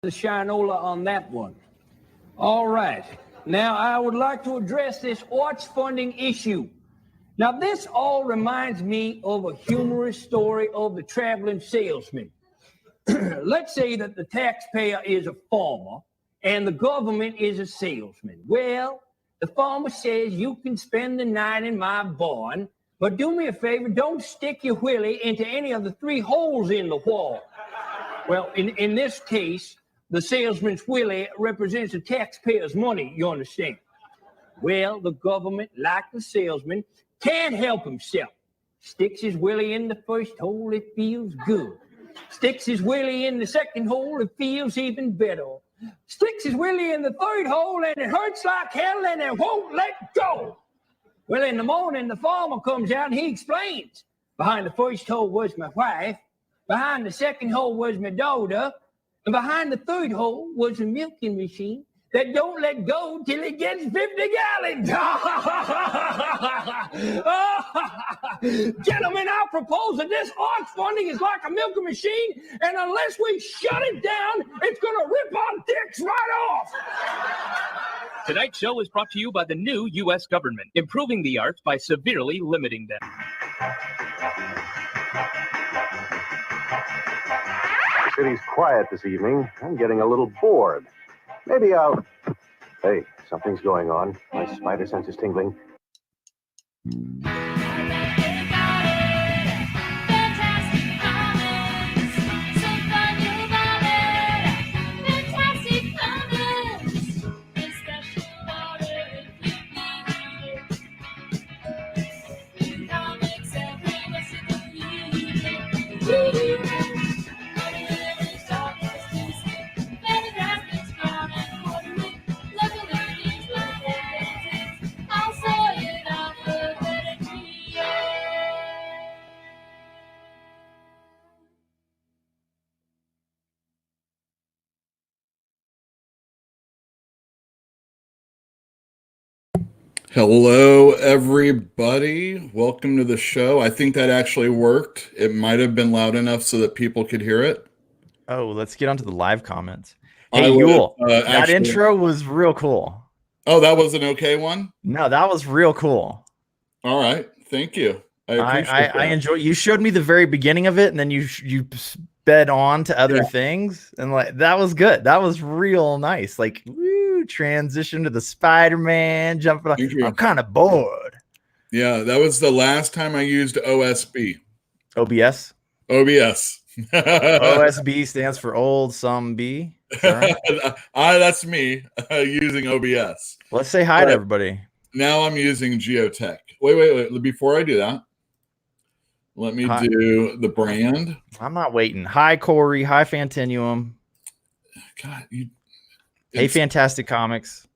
the shinola on that one. All right. Now, I would like to address this arts funding issue. Now, this all reminds me of a humorous story of the traveling salesman. Let's say that the taxpayer is a farmer and the government is a salesman. Well, the farmer says, you can spend the night in my barn, but do me a favor, don't stick your willy into any of the 3 holes in the wall. Well, in this case, the salesman's willy represents the taxpayer's money, you understand. Well, the government, like the salesman, can't help himself. Sticks his willy in the first hole, it feels good. Sticks his willy in the second hole, it feels even better. Sticks his willy in the third hole, and it hurts like hell, and it won't let go. Well, in the morning, the farmer comes out, and he explains. Behind the first hole was my wife. Behind the second hole was my daughter. And behind the third hole was a milking machine that don't let go till it gets 50 gallons. Gentlemen, I propose that this arts funding is like a milking machine, and unless we shut it down, it's going to rip our dicks right off. Tonight's show is brought to you by the new U.S. government, improving the arts by severely limiting them. The city's quiet this evening. I'm getting a little bored. Maybe I'll... Hey, something's going on. My spider sense is tingling. Hello, everybody. Welcome to the show. I think that actually worked. It might have been loud enough so that people could hear it. Oh, let's get onto the live comments. Hey, Yule, that intro was real cool. Oh, that was an okay one? No, that was real cool. All right. Thank you. I enjoy. You showed me the very beginning of it, and then you sped on to other things, and like that was good. That was real nice. Like, woo, transition to the Spider-Man jumping. I'm kind of bored. Yeah, that was the last time I used OSB. OBS. OSB stands for Old Some B. That's me using OBS. Let's say hi to everybody. Now I'm using Geotech. Wait. Before I do that, let me do the brand. I'm not waiting. Hi, Corey. Hi, Fantinuum. God, hey, Fantastic Comics.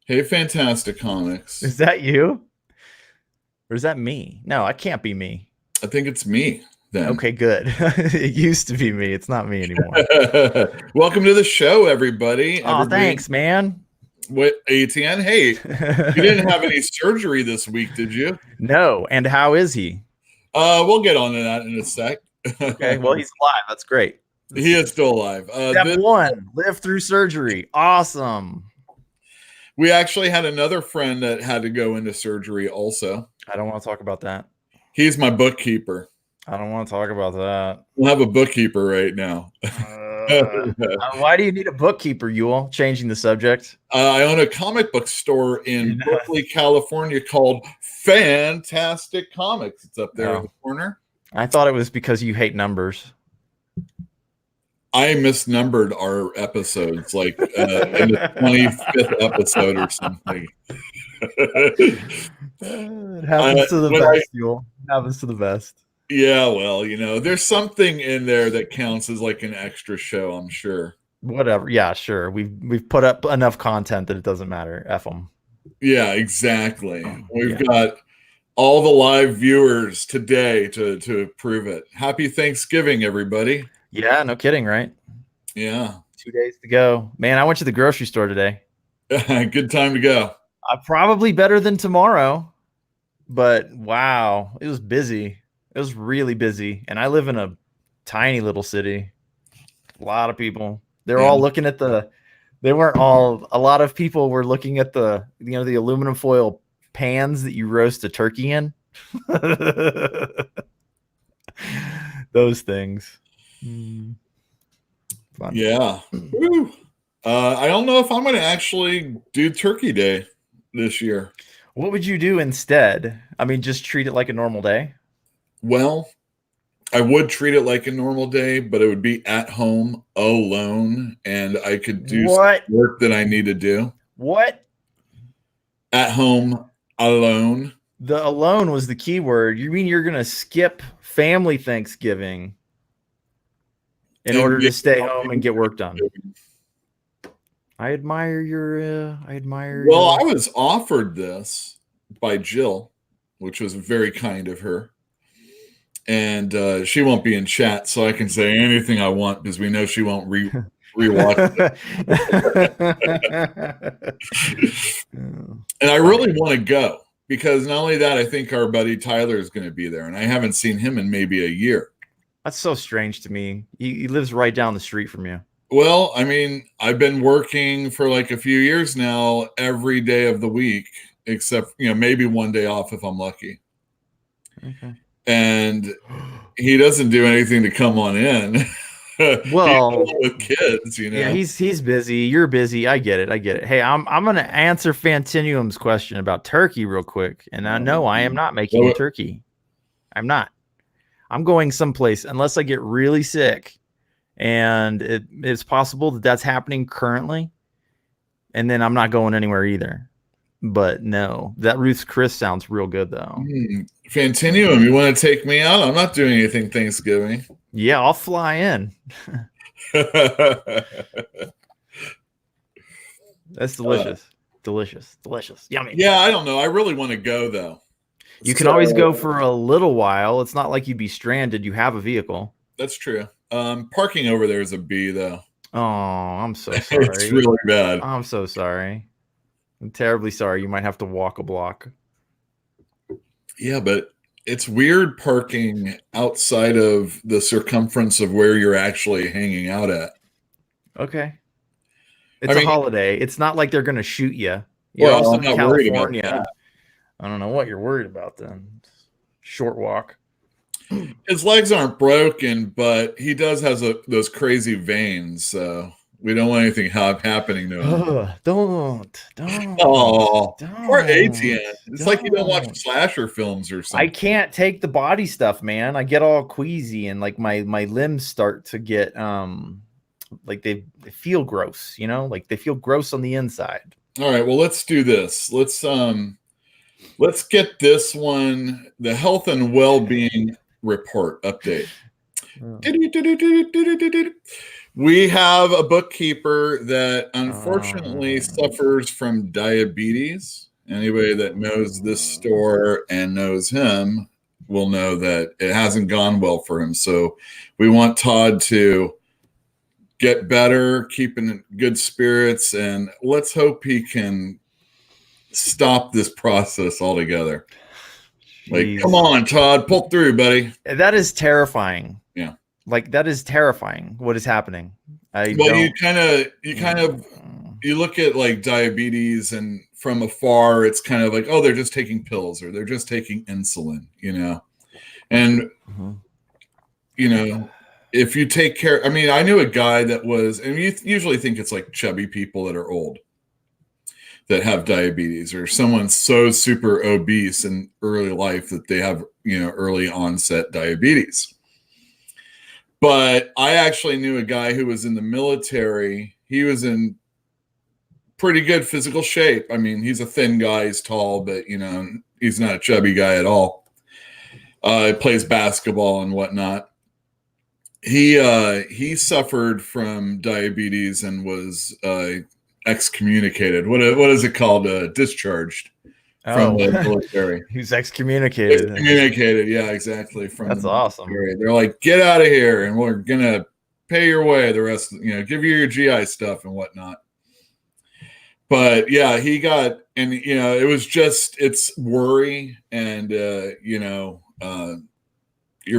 Hey, Fantastic Comics. Is that you? Or is that me? No, it can't be me. I think it's me. Then. Okay, good. It used to be me. It's not me anymore. Welcome to the show, everybody. Oh, thanks, man. What, ATN? Hey, you didn't have any surgery this week, did you? No. And how is he? We'll get on to that in a sec. Okay, well, he's alive. That's great. He is still alive. Step 1, live through surgery. Awesome. We actually had another friend that had to go into surgery also. I don't want to talk about that. He's my bookkeeper. I don't want to talk about that. We'll have a bookkeeper right now. Why do you need a bookkeeper, Yule? Changing the subject. I own a comic book store in Berkeley, California called Fantastic Comics. It's up there in the corner. I thought it was because you hate numbers. I misnumbered our episodes, like in the 25th episode or something. It happens to the best, Yule. It happens to the best. Yeah, well, there's something in there that counts as like an extra show, I'm sure. Whatever. Yeah, sure. We've put up enough content that it doesn't matter. F them. Yeah, exactly. We've got all the live viewers today to prove it. Happy Thanksgiving, everybody. Yeah, no kidding, right? Yeah. 2 days to go. Man, I went to the grocery store today. Good time to go. Probably better than tomorrow, but wow, it was busy. It was really busy, and I live in a tiny little city. A lot of people. They're all looking at they weren't all, a lot of people were looking at the aluminum foil pans that you roast a turkey in. Those things. Fun. Yeah. Woo. I don't know if I'm going to actually do Turkey Day this year. What would you do instead? I mean, just treat it like a normal day? Well, I would treat it like a normal day, but it would be at home alone, and I could do some work that I need to do. What? At home alone. The alone was the key word. You mean you're going to skip family Thanksgiving in order to stay home and get work done? I admire your. Well, I was offered this by Jill, which was very kind of her. And she won't be in chat, so I can say anything I want because we know she won't rewatch it. And I really want to go because not only that, I think our buddy Tyler is going to be there, and I haven't seen him in maybe a year. That's so strange to me. He lives right down the street from you. Well, I mean, I've been working for like a few years now, every day of the week, except maybe one day off if I'm lucky. Okay. And he doesn't do anything to come on in. Well, with kids, Yeah, he's busy. You're busy. I get it. Hey, I'm gonna answer Fantinuum's question about turkey real quick. And I know I am not making a turkey. I'm not. I'm going someplace unless I get really sick, and it's possible that that's happening currently. And then I'm not going anywhere either. But no, that Ruth's Chris sounds real good though. Fantinuum, you want to take me out? I'm not doing anything Thanksgiving. Yeah, I'll fly in. That's delicious. Delicious. Yummy. Yeah, I don't know. I really want to go though. You can always go for a little while. It's not like you'd be stranded. You have a vehicle. That's true. Parking over there is a B though. Oh, I'm so sorry. It's really bad. I'm so sorry. I'm terribly sorry. You might have to walk a block. Yeah, but it's weird parking outside of the circumference of where you're actually hanging out at. Okay. It's a holiday. It's not like they're going to shoot you. You're Well, also I'm in not worried about California. that. I don't know what you're worried about then. Short walk. His legs aren't broken, but he does have those crazy veins. So we don't want anything happening to him. Don't. Oh, poor ATN. It's like you don't watch slasher films or something. I can't take the body stuff, man. I get all queasy and like my limbs start to get like they feel gross, like they feel gross on the inside. All right, well, let's do this. Let's get this one, the health and well-being report update. We have a bookkeeper that unfortunately suffers from diabetes. Anybody that knows this store and knows him will know that it hasn't gone well for him. So we want Todd to get better, keep in good spirits, and let's hope he can stop this process altogether. Like, come on, Todd, pull through, buddy. That is terrifying. Yeah. Like that is terrifying. What is happening? You look at like diabetes, and from afar, it's kind of like, oh, they're just taking pills or they're just taking insulin, and if you take care. I mean, I knew a guy that was, and you usually think it's like chubby people that are old that have diabetes, or someone so super obese in early life that they have, early onset diabetes. But I actually knew a guy who was in the military. He was in pretty good physical shape. I mean, he's a thin guy, he's tall, but he's not a chubby guy at all. He plays basketball and whatnot. He suffered from diabetes and was excommunicated. What is it called? Discharged from the military. He's excommunicated. Yeah, exactly. That's awesome. They're like, get out of here, and we're gonna pay your way. The rest, give you your GI stuff and whatnot. But yeah, he got, and it was just, it's worry, and your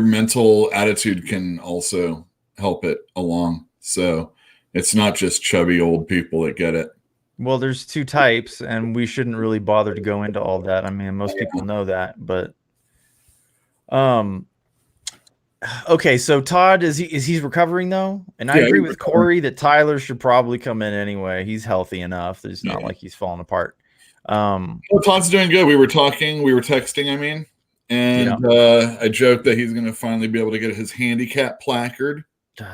mental attitude can also help it along. So It's not just chubby old people that get it. Well, there's two types, and we shouldn't really bother to go into all that. I mean, most people know that, but okay, so Todd is he's recovering though? And I agree with Corey that Tyler should probably come in anyway. He's healthy enough. It's not like he's falling apart. Well, Todd's doing good. We were texting, I mean, and I joked that he's going to finally be able to get his handicap placard.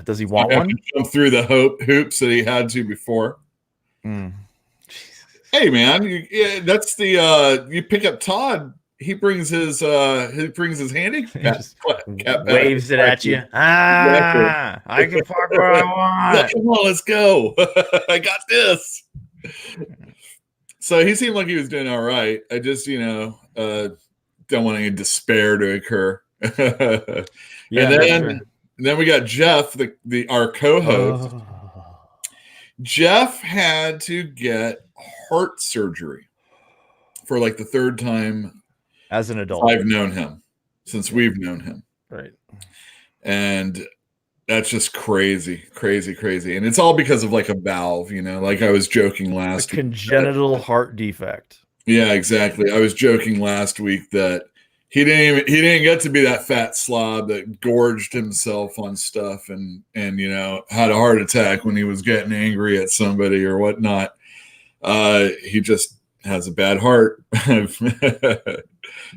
Does he want one? Jump through the hoops that he had to before. Hey man, that's the you pick up Todd. He brings his handicap. Waves it at you. I can park where I want. Come on, let's go. I got this. So he seemed like he was doing all right. I just, don't want any despair to occur. And then we got Jeff, our co-host. Jeff had to get heart surgery for like the third time as an adult. I've known him since we've known him. Right. And that's just crazy. And it's all because of like a valve, like I was joking last week. Congenital heart defect. Yeah, exactly. I was joking last week that he didn't get to be that fat slob that gorged himself on stuff and had a heart attack when he was getting angry at somebody or whatnot. He just has a bad heart.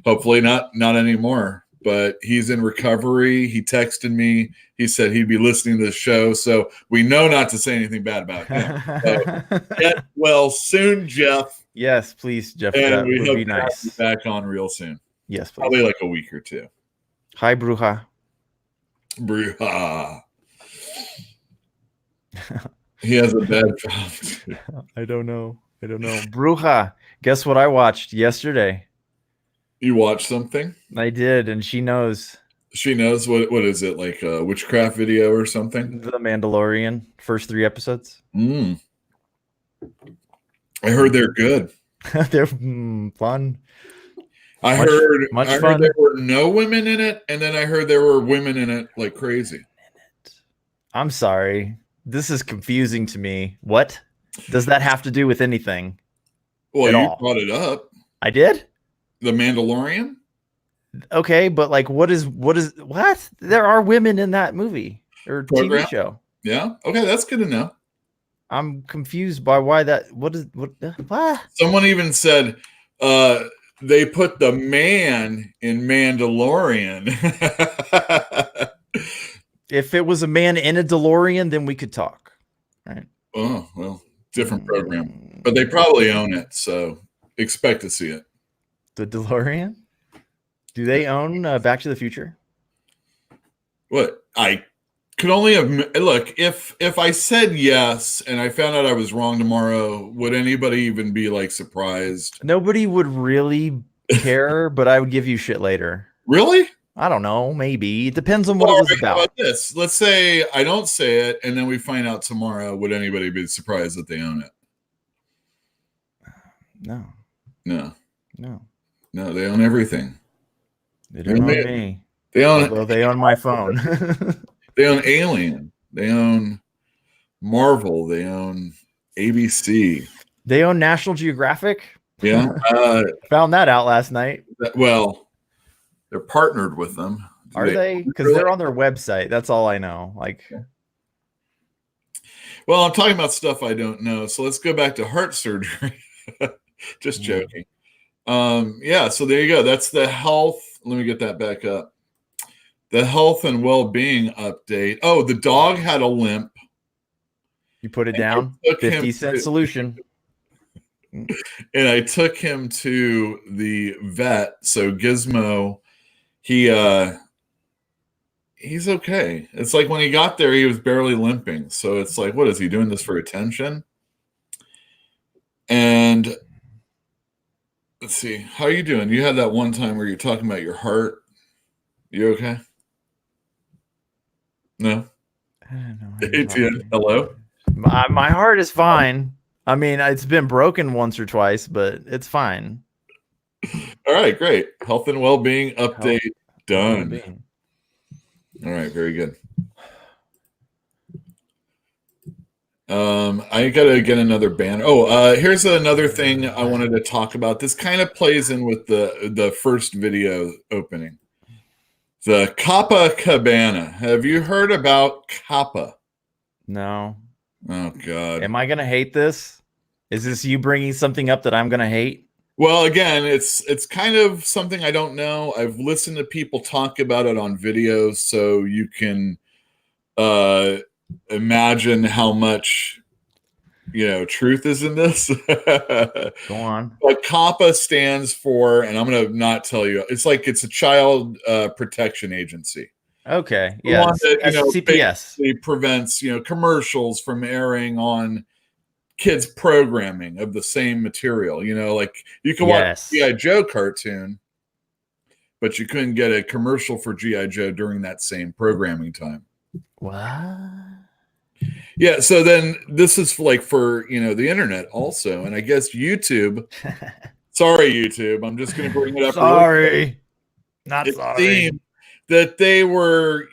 Hopefully not anymore, but he's in recovery. He texted me. He said he'd be listening to the show, so we know not to say anything bad about him. So, get well soon, Jeff. Yes, please, Jeff. And that we would hope be to nice. have you back on real soon. Yes, please. Probably like a week or two. Hi, Bruja. Bruja. He has a bad mouth. I don't know. Bruja. Guess what I watched yesterday? You watched something? I did, and she knows. She knows what is it, like a witchcraft video or something? The Mandalorian, first 3 episodes. I heard they're good. They're fun. I heard fun. There were no women in it, and then I heard there were women in it like crazy. I'm sorry. This is confusing to me. What does that have to do with anything? Well, you brought it up. I did? The Mandalorian? Okay, but like what? There are women in that movie or TV show. Yeah. Okay, that's good to know. I'm confused by why that what? Someone even said they put the man in Mandalorian. If it was a man in a DeLorean, then we could talk. Right. Oh, well, different program. But they probably own it, so expect to see it. The DeLorean? Do they own Back to the Future? What? I could only have... Look, if I said yes and I found out I was wrong tomorrow, would anybody even be, like, surprised? Nobody would really care, but I would give you shit later. Really? I don't know. Maybe. It depends on what it was about. How about this? Let's say I don't say it, and then we find out tomorrow. Would anybody be surprised that they own it? No. No, they own everything. They don't own me. They own my phone. They own Alien. They own Marvel. They own ABC. They own National Geographic. Yeah. Found that out last night. Well, they're partnered with them. Are they? Because they're on their website. That's all I know. Like, well, I'm talking about stuff I don't know. So let's go back to heart surgery. Just joking. Yeah. So there you go. That's the health. Let me get that back up. The health and well-being update. Oh, the dog had a limp. You put it down. 50-cent solution. And I took him to the vet. So Gizmo, he's okay. It's like when he got there, he was barely limping. So it's like, what is he doing this for attention? And let's see, how are you doing? You had that one time where you're talking about your heart. You okay? No. I don't know. Etienne, hello. My heart is fine. I mean, it's been broken once or twice, but it's fine. All right, great. Health and well-being update done. Well-being. All right, very good. I gotta get another banner. Oh, here's another thing I wanted to talk about. This kind of plays in with the first video opening. The Coppa Cabana. Have you heard about Coppa? No. Oh God. Am I gonna hate this? Is this you bringing something up that I'm gonna hate? Well, again, it's kind of something I don't know. I've listened to people talk about it on videos, so you can imagine how much truth is in this. Go on. But COPPA stands for, and I'm gonna not tell you, it's a child protection agency. Okay. The Yeah. one that, CPS. basically prevents commercials from airing on kids programming of the same material. Like you can watch G.I. Joe cartoon, but you couldn't get a commercial for G.I. Joe during that same programming time. What? Yeah, so then this is like for the internet also, and I guess YouTube. Sorry, YouTube. I'm just going to bring it up. Sorry, not it sorry. Seemed that they were,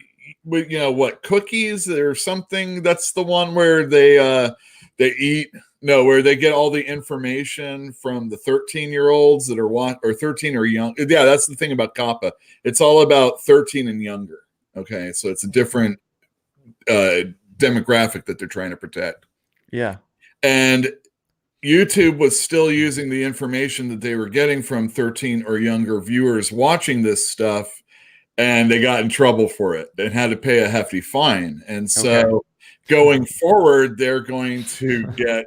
cookies or something. That's the one where they eat. No, where they get all the information from the 13-year-olds that are 13 or young. Yeah, that's the thing about COPPA. It's all about 13 and younger. Okay, so it's a different demographic that they're trying to protect. Yeah. And YouTube was still using the information that they were getting from 13 or younger viewers watching this stuff, and they got in trouble for it and had to pay a hefty fine. And so going forward, they're going to get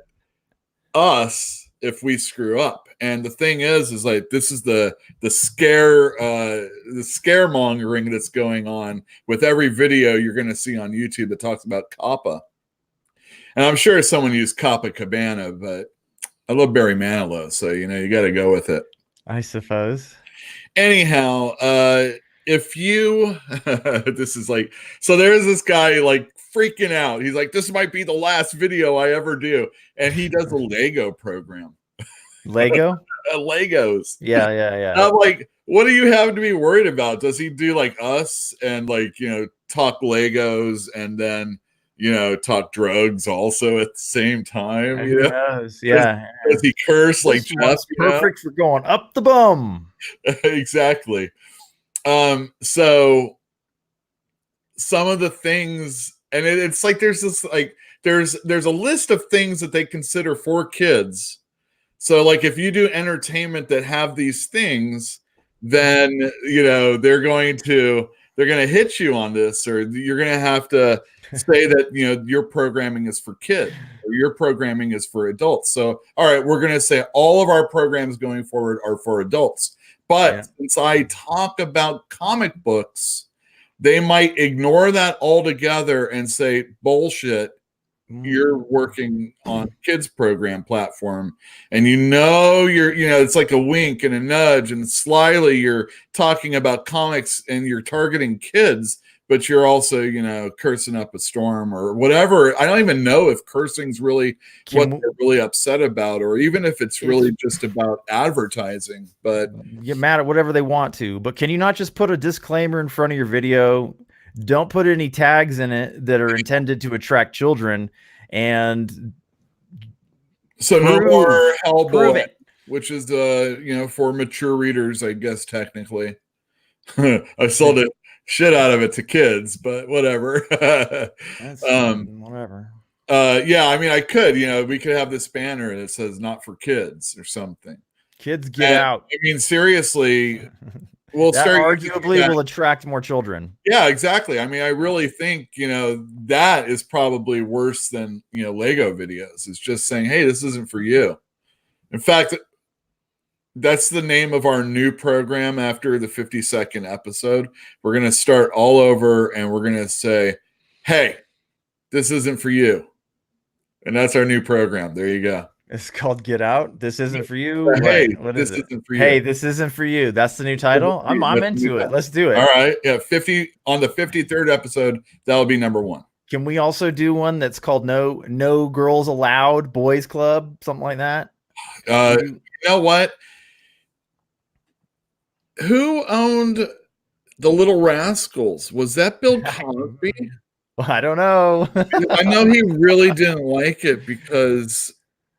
us if we screw up. And the thing is like this is the scaremongering that's going on with every video you're going to see on YouTube that talks about COPPA. And I'm sure someone used Coppa Cabana, but I love Barry Manilow, so you got to go with it, I suppose. Anyhow, if you this is like, so there's this guy like freaking out. He's like, this might be the last video I ever do, and he does a Lego program. Lego? Legos. Yeah. I'm like, what do you have to be worried about? Does he do like us and like, talk Legos and then, talk drugs also at the same time? Who knows? Yeah. Does he curse like Jeff? Perfect for going up the bum. Exactly. So some of the things, and it's like there's this like there's a list of things that they consider for kids. So like if you do entertainment that have these things, then they're going to hit you on this, or you're going to have to say that your programming is for kids or your programming is for adults. So all right, we're going to say all of our programs going forward are for adults. But since I talk about comic books, they might ignore that altogether and say, bullshit, you're working on kids program platform. And it's like a wink and a nudge, and slyly you're talking about comics and you're targeting kids, but you're also, cursing up a storm or whatever. I don't even know if cursing's really what they're really upset about, or even if it's really just about advertising. But get mad at whatever they want to. But can you not just put a disclaimer in front of your video? Don't put any tags in it that are intended to attract children. And so no more Hellboy, which is for mature readers, I guess technically. I sold it shit out of it to kids, but whatever. Whatever. Yeah, I mean, I could, we could have this banner that says "not for kids" or something. Kids get out. I mean, seriously, we'll that arguably will attract more children. Yeah, exactly. I mean, I really think that is probably worse than Lego videos. It's just saying, hey, this isn't for you. In fact, that's the name of our new program after the 52nd episode. We're going to start all over and we're going to say, hey, this isn't for you. And that's our new program. There you go. It's called Get Out. This isn't for you. Hey, what this is it? Isn't for you. Hey, this isn't for you. That's the new title. I'm into it. Let's do it. All right. Yeah. 50 on the 53rd episode. That'll be number 1. Can we also do one that's called No Girls Allowed Boys Club? Something like that. You know what? Who owned the Little Rascals? Was that Bill Cosby? Well, I don't know. I know he really didn't like it because,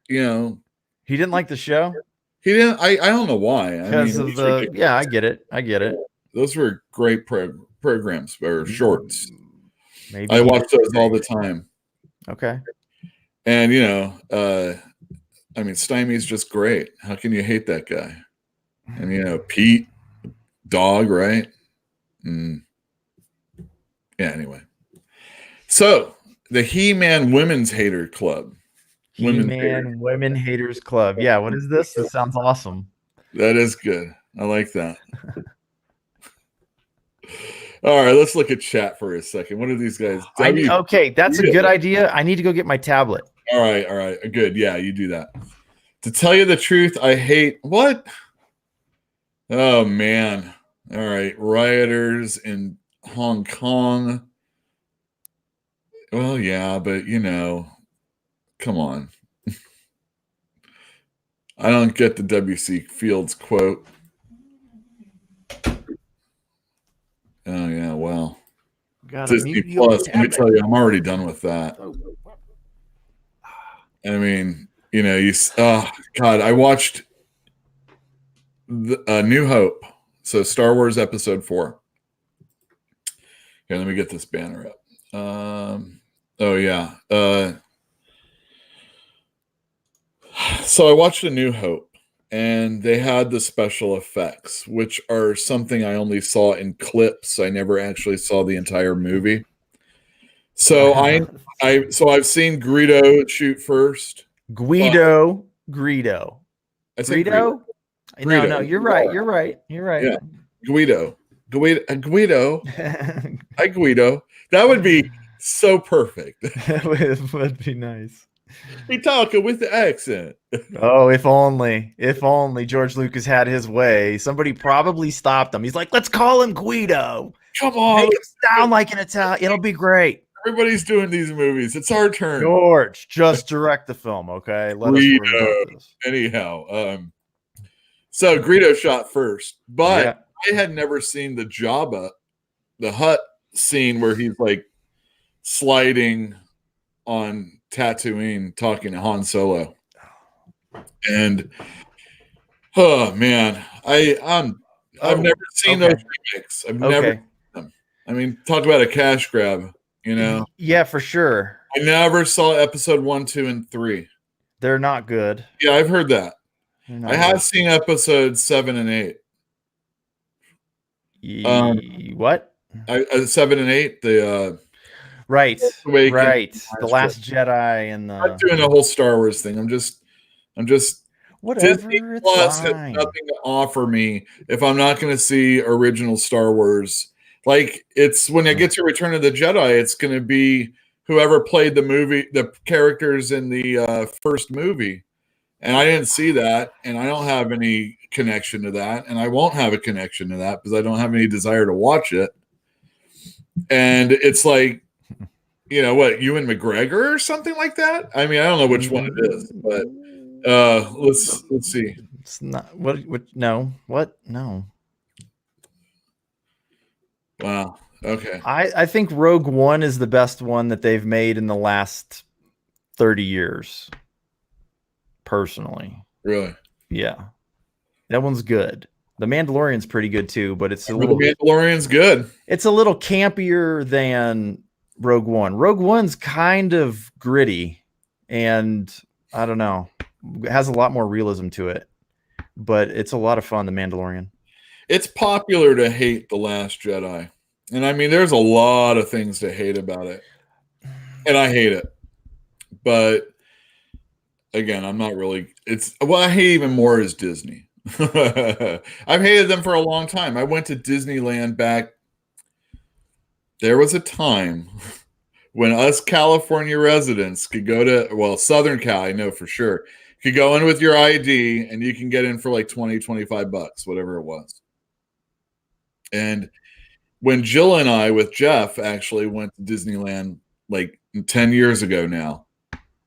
you know, He didn't like the show he didn't. I don't know why. I because mean, of it's the. ridiculous. Yeah, I get it. I get it. Those were great programs or shorts. Maybe I watch those all the time. Okay. And, you know, I mean, Stymie's just great. How can you hate that guy? And, you know, Pete, dog, right? Yeah, anyway. So, the He-Man Women's Hater Club. He-Man Women Haters Club. Yeah, what is this? This sounds awesome. That is good. I like that. All right, let's look at chat for a second. What are these guys? Okay, that's a good idea. I need to go get my tablet. All right. Good. Yeah, you do that. To tell you the truth, I hate what? Oh man. All right. Rioters in Hong Kong. Well, yeah, but you know, come on. I don't get the W.C. Fields quote. Oh yeah, well. Disney Plus, let me tell you, I'm already done with that. I mean, you know, God, I watched New Hope, so Star Wars Episode 4. Here, let me get this banner up. Oh yeah. So I watched A New Hope, and they had the special effects, which are something I only saw in clips. I never actually saw the entire movie. So I've seen Greedo shoot first. Greedo. I said Greedo. No, you're right. Yeah, Guido. Hi, Guido. That would be so perfect. It would be nice. He talking with the accent. Oh, if only George Lucas had his way. Somebody probably stopped him. He's like, let's call him Guido. Come on. Make him sound like an Italian. It'll be great. Everybody's doing these movies. It's our turn. George, just direct the film, okay? Let us worry about this. Anyhow, so Greedo shot first, but I had never seen the Jabba, the Hutt scene where he's like sliding on Tatooine talking to Han Solo. And oh man, I've never seen those remakes. I've never seen them. I mean, talk about a cash grab, you know? Yeah, for sure. I never saw episode 1, 2, and 3. They're not good. Yeah, I've heard that. I have seen episodes 7 and 8. What? 7 and 8. The right. The Last Trip. Jedi and I'm doing a whole Star Wars thing. I'm just whatever. Disney Plus has nothing to offer me if I'm not going to see original Star Wars. Like it's when I get to Return of the Jedi, it's going to be whoever played the characters in the first movie. And I didn't see that, and I don't have any connection to that, and I won't have a connection to that because I don't have any desire to watch it. And it's like, you know what, Ewan McGregor or something like that? I mean, I don't know which one it is, but let's see. It's not what no. What? No. Wow. Okay. I think Rogue One is the best one that they've made in the last 30 years. Personally. Really? Yeah. That one's good. The Mandalorian's pretty good too, but it's The Mandalorian's good. It's a little campier than Rogue One. Rogue One's kind of gritty and I don't know. It has a lot more realism to it. But it's a lot of fun, The Mandalorian. It's popular to hate The Last Jedi. And I mean, there's a lot of things to hate about it. And I hate it. But again, I'm not really. I hate even more is Disney. I've hated them for a long time. I went to Disneyland back. There was a time when us California residents could go to, Southern Cal, I know for sure, could go in with your ID and you can get in for like $20-25, whatever it was. And when Jill and I with Jeff actually went to Disneyland like 10 years ago now,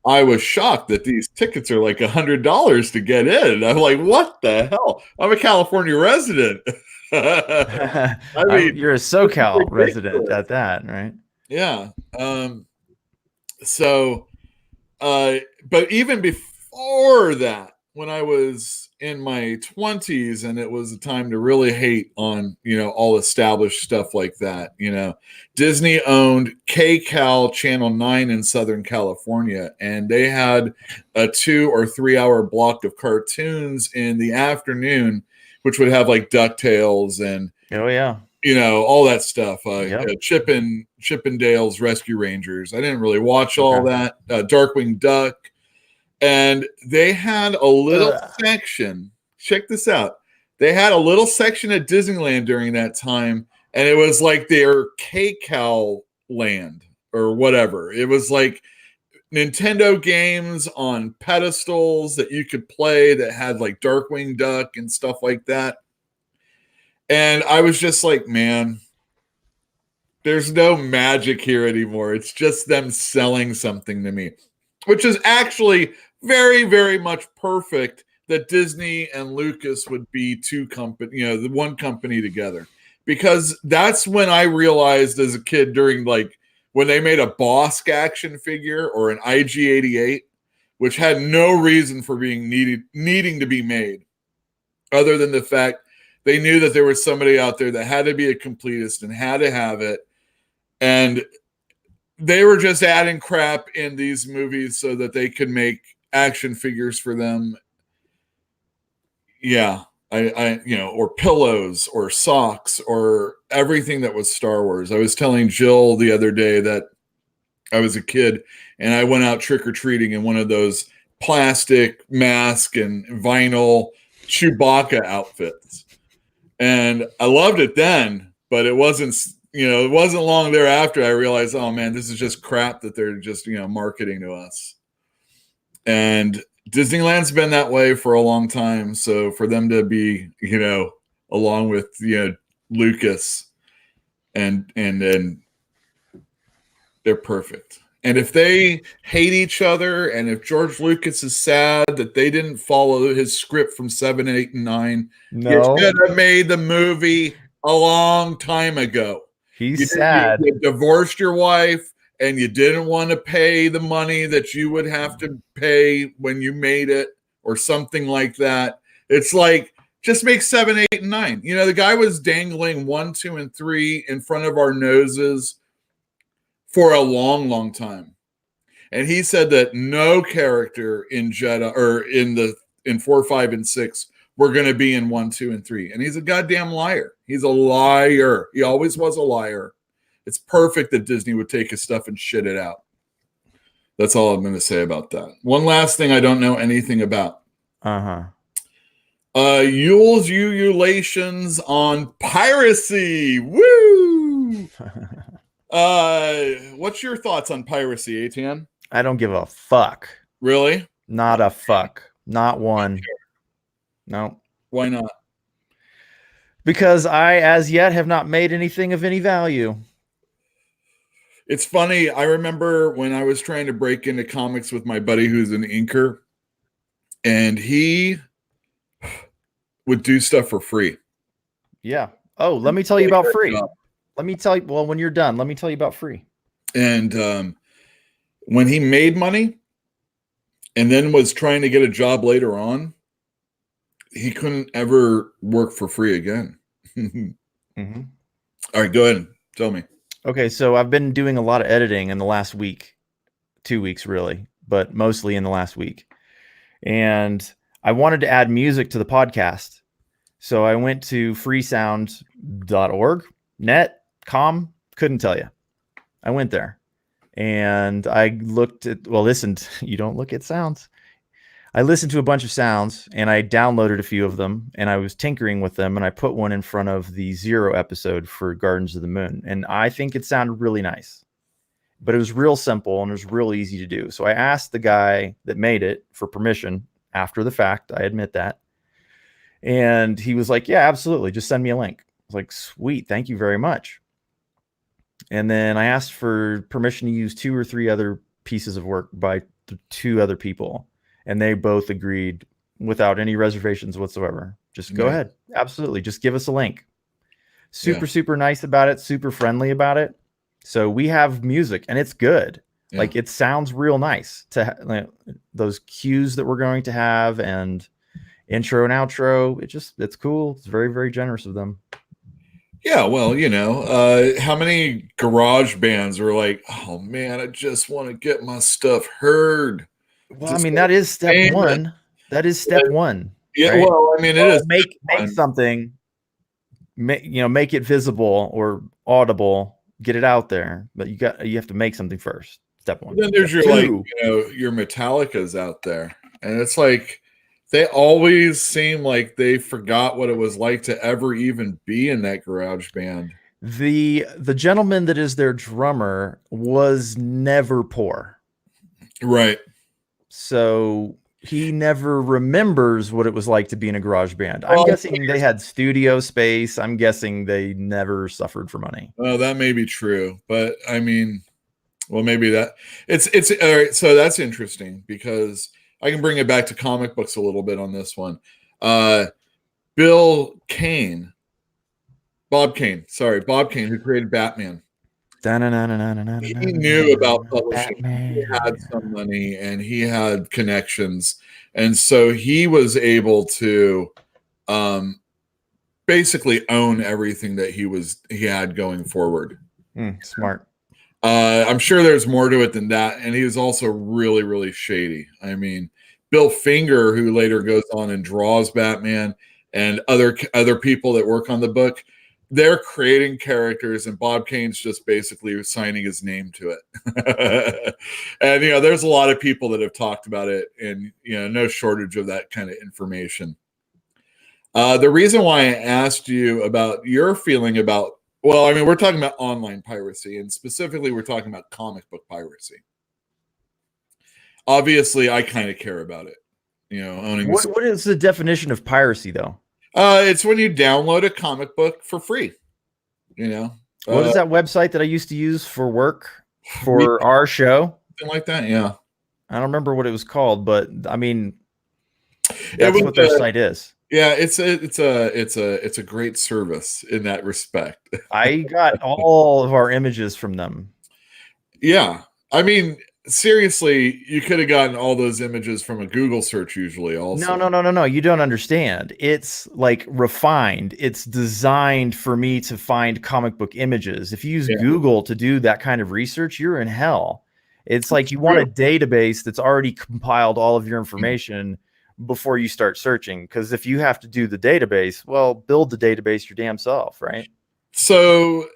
I was shocked that these tickets are like $100 to get in. I'm like, what the hell? I'm a California resident. I mean, you're a SoCal resident at that, right? Yeah. So, but even before that, when I was in my 20s and it was a time to really hate on, all established stuff like that, Disney owned KCAL Channel 9 in Southern California, and they had a 2 or 3 hour block of cartoons in the afternoon, which would have like DuckTales and, Oh yeah. all that stuff. Yep. Chippendale's Rescue Rangers. I didn't really watch all that. Darkwing Duck. And they had a little section. Check this out. They had a little section at Disneyland during that time, and it was like their KCAL land or whatever. It was like Nintendo games on pedestals that you could play that had like Darkwing Duck and stuff like that. And I was just like, man, there's no magic here anymore. It's just them selling something to me, which is actually very, very much perfect that Disney and Lucas would be two company, the one company together. Because that's when I realized as a kid during like when they made a Bosk action figure or an IG-88, which had no reason for being needing to be made, other than the fact they knew that there was somebody out there that had to be a completist and had to have it. And they were just adding crap in these movies so that they could make action figures for them. Yeah. Or pillows or socks or everything that was Star Wars. I was telling Jill the other day that I was a kid and I went out trick-or-treating in one of those plastic mask and vinyl Chewbacca outfits. And I loved it then, but it wasn't long thereafter I realized, oh man, this is just crap that they're just, marketing to us. And Disneyland's been that way for a long time. So for them to be, along with, Lucas and they're perfect. And if they hate each other and if George Lucas is sad that they didn't follow his script from 7, 8, and 9, you should have made the movie a long time ago. He's sad. You divorced your wife and you didn't want to pay the money that you would have to pay when you made it or something like that. It's like, just make 7, 8, and 9. The guy was dangling 1, 2, and 3 in front of our noses for a long, long time. And he said that no character in Jedi or in 4, 5, and 6 were going to be in 1, 2, and 3. And he's a goddamn liar. He's a liar. He always was a liar. It's perfect that Disney would take his stuff and shit it out. That's all I'm going to say about that. One last thing I don't know anything about. Yule's ululations on Piracy. Woo! What's your thoughts on Piracy, ATN? I don't give a fuck. Really? Not a fuck. Not one. No. Why not? Because I, as yet, have not made anything of any value. It's funny. I remember when I was trying to break into comics with my buddy who's an inker, and he would do stuff for free. Yeah. Oh, let me tell you about free. Let me tell you. Well, when you're done, let me tell you about free. And when he made money and then was trying to get a job later on, he couldn't ever work for free again. Mm-hmm. All right, go ahead. Tell me. Okay, so I've been doing a lot of editing in the last week, 2 weeks really, but mostly in the last week. And I wanted to add music to the podcast. So I went to freesound.org, couldn't tell you. I went there and I looked at, listened, you don't look at sounds. I listened to a bunch of sounds and I downloaded a few of them and I was tinkering with them and I put one in front of the 0 episode for Gardens of the Moon. And I think it sounded really nice, but it was real simple and it was real easy to do. So I asked the guy that made it for permission after the fact. I admit that. And he was like, yeah, absolutely. Just send me a link. I was like, sweet. Thank you very much. And then I asked for permission to use 2 or 3 other pieces of work by 2 other people. And they both agreed without any reservations whatsoever. Just go ahead. Absolutely. Just give us a link. Super nice about it. Super friendly about it. So we have music, and it's good. Yeah. Like, it sounds real nice to like, those cues that we're going to have, and intro and outro. It's cool. It's very, very generous of them. Yeah, well, how many garage bands are like, oh man, I just want to get my stuff heard. Well, I mean, that is step one. That is step one. Yeah, right? well, I mean, it is make something, make it visible or audible, get it out there. But you have to make something first. Step one. Then there's your your Metallicas out there, and it's like they always seem like they forgot what it was like to ever even be in that garage band. The gentleman that is their drummer was never poor. Right. So he never remembers what it was like to be in a garage band. I'm guessing they had studio space. I'm guessing they never suffered for money. Well, that may be true, but I mean, well, maybe that it's all right. So that's interesting because I can bring it back to comic books a little bit on this one. Bob Kane, who created Batman. He knew about publishing. Batman. He had some money and he had connections, and so he was able to basically own everything that he had going forward. Smart. I'm sure there's more to it than that, and he was also really, really shady. I mean, Bill Finger, who later goes on and draws Batman, and other people that work on the book, they're creating characters, and Bob Kane's just basically signing his name to it. And there's a lot of people that have talked about it, and no shortage of that kind of information. The reason why I asked you about your feeling about, well, I mean, we're talking about online piracy, and specifically we're talking about comic book piracy. Obviously, I kind of care about it. Owning. What is the definition of piracy, though? It's when you download a comic book for free. What is that website that I used to use for work for our show? Something like that, yeah. I don't remember what it was called, but I mean, that's what their site is. Yeah, it's a great service in that respect. I got all of our images from them. Yeah, I mean, seriously, you could have gotten all those images from a Google search usually. Also, no. You don't understand. It's like refined. It's designed for me to find comic book images. If you use Google to do that kind of research, you're in hell. It's like you want a database that's already compiled all of your information before you start searching. Because if you have to do the database, well, build the database your damn self, right? So,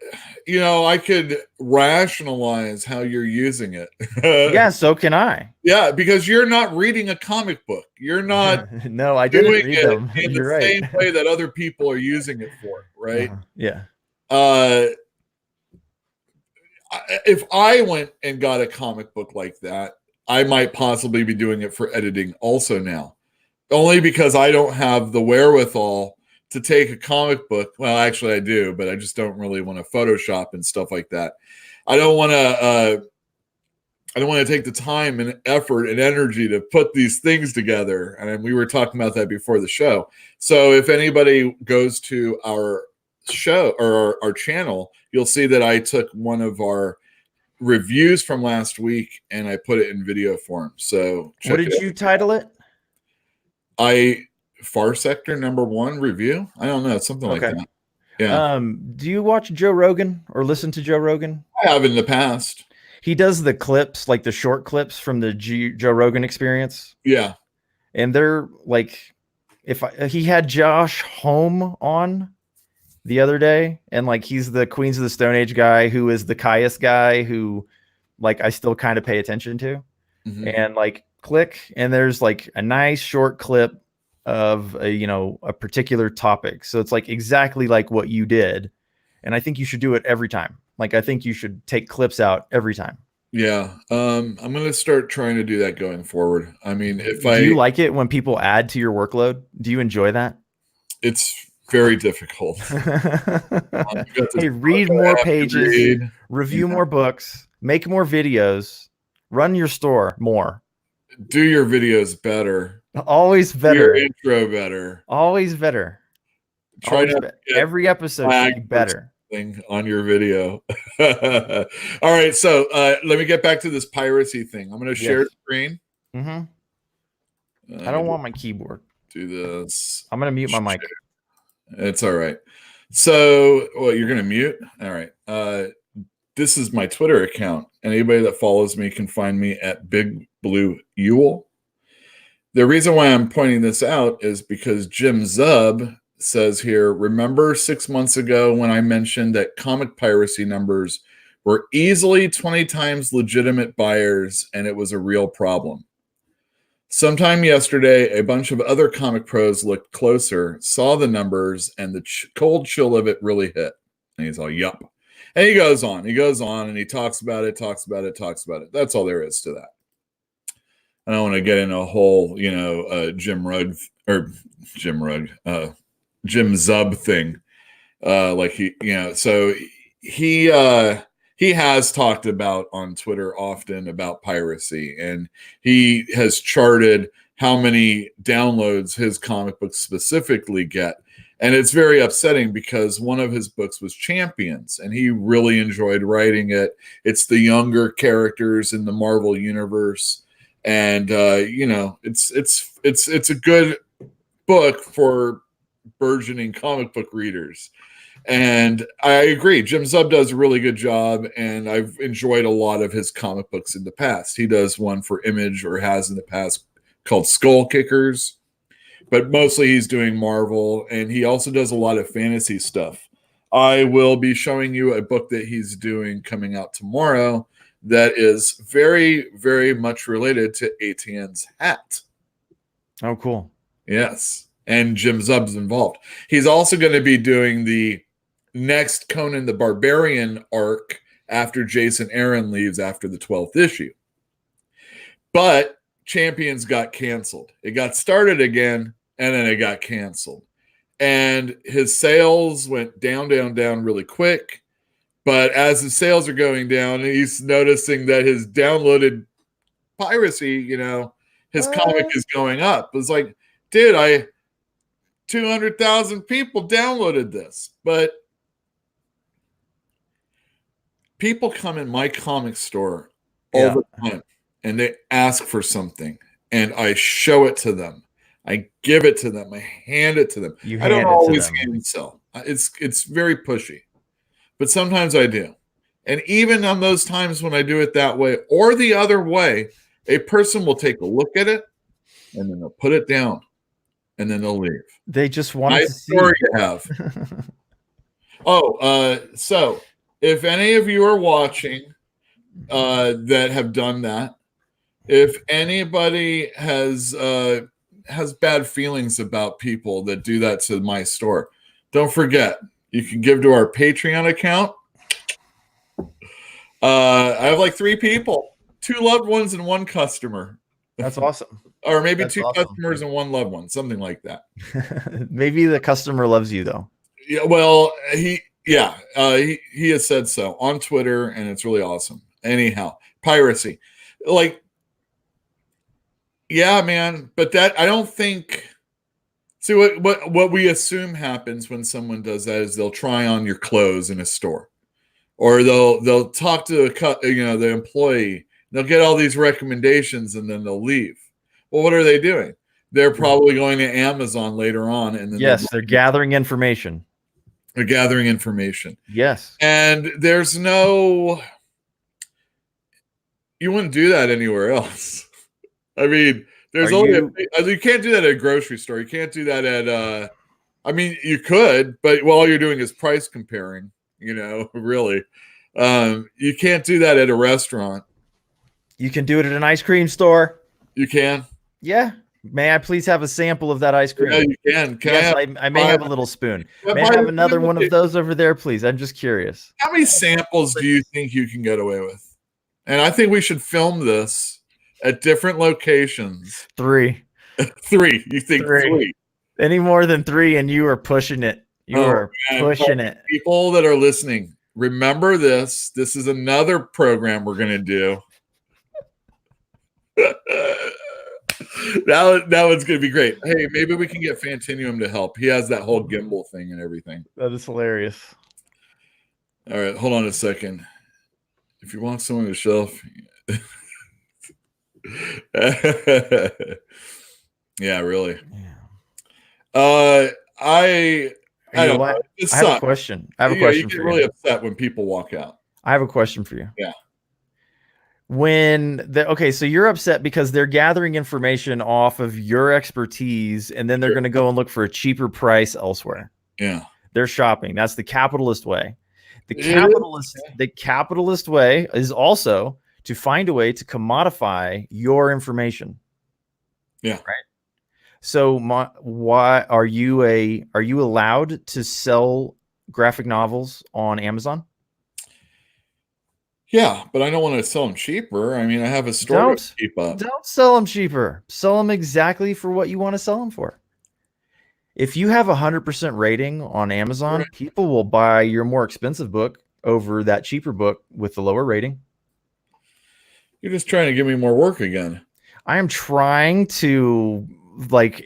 I could rationalize how you're using it. Yeah, so can I. Yeah, because you're not reading a comic book. You're not. No, I didn't read them. In You're the right. same way that other people are using it for, right? Yeah. If I went and got a comic book like that, I might possibly be doing it for editing also now. Only because I don't have the wherewithal to take a comic book. Well, actually I do, but I just don't really want to Photoshop and stuff like that. I don't want to take the time and effort and energy to put these things together. And we were talking about that before the show. So if anybody goes to our show or our channel, you'll see that I took one of our reviews from last week and I put it in video form. So what did you title it? Far Sector #1 review. I don't know, something like that. Yeah. Do you watch Joe Rogan or listen to Joe Rogan? I have in the past. He does the clips, like the short clips from the Joe Rogan Experience. Yeah. And they're like, he had Josh Home on the other day, and like he's the Queens of the Stone Age guy who is the Caius guy who like I still kind of pay attention to. Mm-hmm. And like click, and there's like a nice short clip of a particular topic. So it's like exactly like what you did. And I think you should do it every time. Like I think you should take clips out every time. Yeah. I'm going to start trying to do that going forward. I mean, do you like it when people add to your workload? Do you enjoy that? It's very difficult. Hey, read more pages, review more books, make more videos, run your store more. Do your videos better. Always better. Do your intro better. Always better. Try every episode should be better. thing on your video. All right, so let me get back to this piracy thing. I'm going to share Yes. screen. I don't want my keyboard. Do this. I'm going to mute my mic. It's all right. So, you're going to mute? All right. This is my Twitter account. Anybody that follows me can find me at Big Blue Ewell. The reason why I'm pointing this out is because Jim Zub says here, remember 6 months ago when I mentioned that comic piracy numbers were easily 20 times legitimate buyers and it was a real problem. Sometime yesterday, a bunch of other comic pros looked closer, saw the numbers, and the cold chill of it really hit. And he's all, yup. And he goes on, and he talks about it. That's all there is to that. I don't want to get in a whole, Jim Zub thing. So he has talked about on Twitter often about piracy, and he has charted how many downloads his comic books specifically get. And it's very upsetting because one of his books was Champions, and he really enjoyed writing it. It's the younger characters in the Marvel universe. And, it's a good book for burgeoning comic book readers. And I agree. Jim Zub does a really good job, and I've enjoyed a lot of his comic books in the past. He does one for Image, or has in the past, called Skull Kickers, but mostly he's doing Marvel, and he also does a lot of fantasy stuff. I will be showing you a book that he's doing coming out tomorrow that is very, very much related to ATN's hat. Oh, cool. Yes. And Jim Zub's involved. He's also going to be doing the next Conan the Barbarian arc after Jason Aaron leaves after the 12th issue. But Champions got canceled. It got started again, and then it got canceled. And his sales went down really quick. But as the sales are going down, he's noticing that his downloaded piracy, his comic is going up. It's like, dude, 200,000 people downloaded this. But people come in my comic store all the time, and they ask for something, and I show it to them. I give it to them. I hand it to them. I don't always hand sell. It's very pushy, but sometimes I do. And even on those times when I do it that way or the other way, a person will take a look at it, and then they'll put it down, and then they'll leave. They just want to see. Story you have. So if any of you are watching that have done that, if anybody has bad feelings about people that do that to my store, don't forget, you can give to our Patreon account. I have like 3 people, 2 loved ones and 1 customer. That's awesome. Or maybe That's 2 awesome. Customers and 1 loved one, something like that. Maybe the customer loves you though. Yeah, well, he has said so on Twitter, and it's really awesome. Anyhow, piracy. Yeah, man, but that I don't think. See, what we assume happens when someone does that is they'll try on your clothes in a store, or they'll talk to the employee. They'll get all these recommendations, and then they'll leave. Well, what are they doing? They're probably going to Amazon later on, and then they're gathering information. They're gathering information. Yes, and there's no. You wouldn't do that anywhere else. I mean, there's you can't do that at a grocery store. You can't do that at you could, but all you're doing is price comparing, really. You can't do that at a restaurant. You can do it at an ice cream store. You can? Yeah. May I please have a sample of that ice cream? Yeah, you can. Yes, I may have a little spoon. May I have another one of those over there, please? I'm just curious. How many samples do you think you can get away with? And I think we should film this at different locations. 3. 3. You think 3? Any more than 3, and you are pushing it. You are pushing it. People that are listening, remember this. This is another program we're going to do. That one's going to be great. Hey, maybe we can get Fantinuum to help. He has that whole gimbal thing and everything. That is hilarious. All right, hold on a second. If you want someone to shelf, yeah, really. Yeah. I don't know. It I have a sucks. question. I have a You question get for really you. upset when people walk out. I have a question for you. Yeah. So you're upset because they're gathering information off of your expertise, and then they're going to go and look for a cheaper price elsewhere. Yeah. They're shopping. That's the capitalist way. The It capitalist way is also to find a way to commodify your information. Yeah. Right. So why are you allowed to sell graphic novels on Amazon? Yeah, but I don't want to sell them cheaper. I mean, I have a store to keep up. Don't sell them cheaper. Sell them exactly for what you want to sell them for. If you have 100% rating on Amazon, Right. people will buy your more expensive book over that cheaper book with the lower rating. You're just trying to give me more work again. I am trying to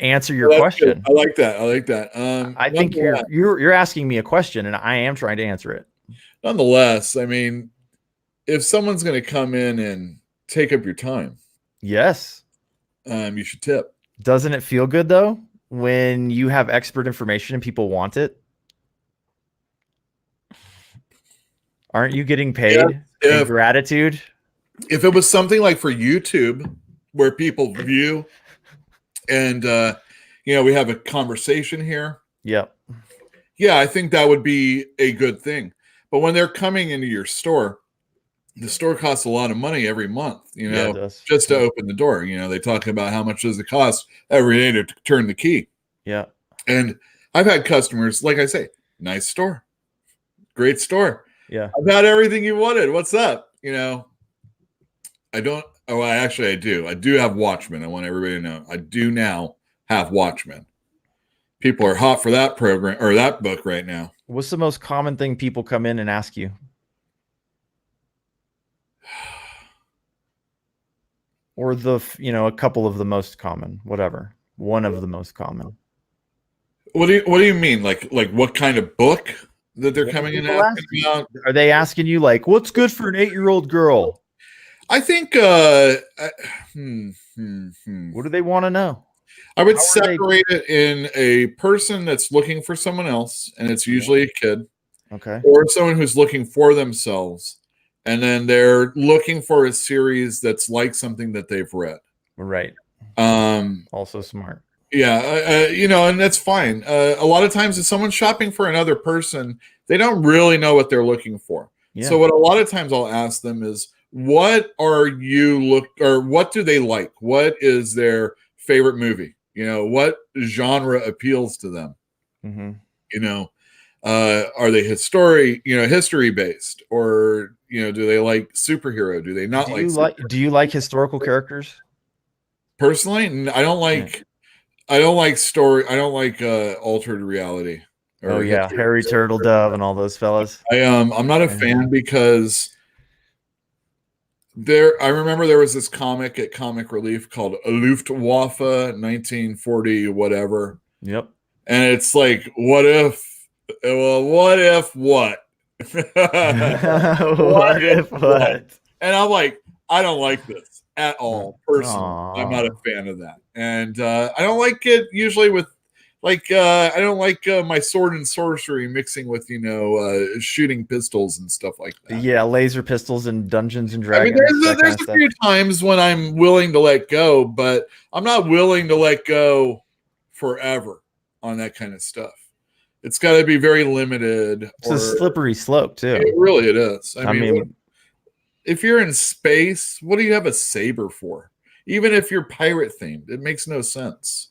answer your That's question. good. I like that. I think you're asking me a question, and I am trying to answer it. Nonetheless, I mean, if someone's going to come in and take up your time, yes, you should tip. Doesn't it feel good though when you have expert information and people want it? Aren't you getting paid in gratitude? If it was something like for YouTube where people view and we have a conversation here. Yep. Yeah, I think that would be a good thing. But when they're coming into your store, the store costs a lot of money every month, just to open the door. They talk about how much does it cost every day to turn the key. Yeah. And I've had customers, like I say, nice store, great store. Yeah. I've had everything you wanted. What's up? I don't. Oh, I do. I do have Watchmen. I want everybody to know. I do now have Watchmen. People are hot for that program or that book right now. What's the most common thing people come in and ask you? Or a couple of the most common, whatever. One of the most common. What do you mean? Like what kind of book that they're coming in asking about? Are they asking you what's good for an 8-year-old girl? I think what do they want to know? I would separate it in a person that's looking for someone else, and it's usually a kid. Okay. Or someone who's looking for themselves, and then they're looking for a series that's like something that they've read. Right. Also smart. Yeah, and that's fine. A lot of times if someone's shopping for another person, they don't really know what they're looking for. Yeah. So what a lot of times I'll ask them is, what do they like? What is their favorite movie? What genre appeals to them? Mm-hmm. Are they history based, or do they like superhero? Do they not do you like historical characters? Personally, I don't like. Yeah. I don't like story. I don't like altered reality. Harry Turtledove and all those fellas. I'm not a fan because I remember there was this comic at Comic Relief called Luftwaffe 1940 whatever. Yep. And it's like, what if? Well, what if what? What if what? And I'm like, I don't like this at all. Personally, I'm not a fan of that, and I don't like it usually with I don't like my sword and sorcery mixing with shooting pistols and stuff like that. Yeah, laser pistols and Dungeons and Dragons. I mean, there's a few times when I'm willing to let go, but I'm not willing to let go forever on that kind of stuff. It's got to be very limited. It's a slippery slope too. It is. I mean, if you're in space, what do you have a saber for? Even if you're pirate themed, it makes no sense.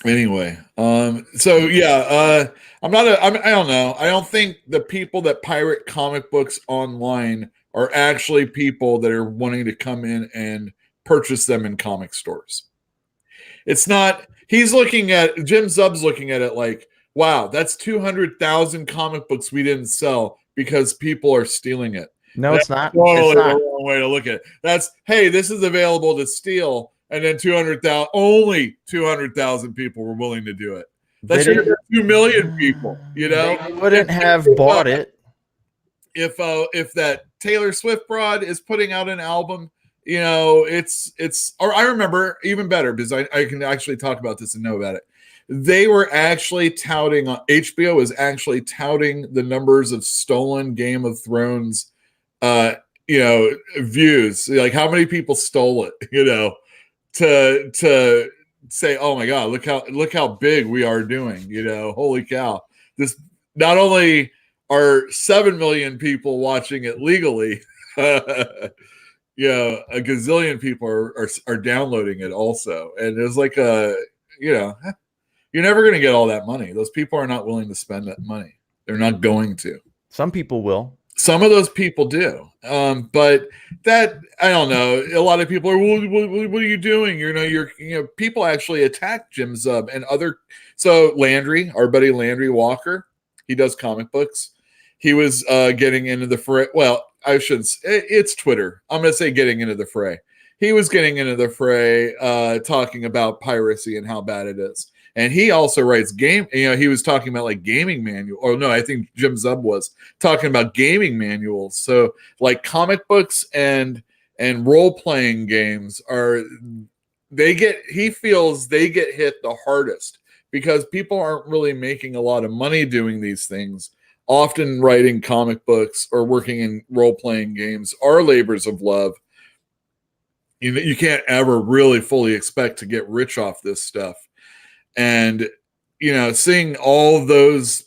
Anyway, I don't know. I don't think the people that pirate comic books online are actually people that are wanting to come in and purchase them in comic stores. It's not. Jim Zub's looking at it like, wow, that's 200,000 comic books we didn't sell because people are stealing it. No, it's not. Totally it's not. The wrong way to look at it. That's, hey, this is available to steal, and then only 200,000 people were willing to do it. That's 2 million people, you know, They wouldn't have bought it. If that Taylor Swift broad is putting out an album, you know, it's or I remember even better because I can actually talk about this and know about it. They were actually touting HBO was actually touting the numbers of stolen Game of Thrones you know, views, like how many people stole it, you know, to say, oh my God, look how big we are doing, you know, holy cow. This not only are 7 million people watching it legally, you know, a gazillion people are downloading it also. And there's like you know, you're never going to get all that money. Those people are not willing to spend that money. They're not going to. Some people will. Some of those people do. But that, I don't know. A lot of people are, well, what are you doing? You know, people actually attack Jim Zub and other. So Landry, our buddy Landry Walker, he does comic books. He was getting into the fray. Well, I shouldn't. It's Twitter. I'm going to say getting into the fray. He was getting into the fray, talking about piracy and how bad it is. And he also writes game. You know, he was talking about like gaming manual. Or no, I think Jim Zub was talking about gaming manuals. So like comic books and role playing games he feels they get hit the hardest because people aren't really making a lot of money doing these things. Often writing comic books or working in role playing games are labors of love. You can't ever really fully expect to get rich off this stuff. And, you know, seeing all those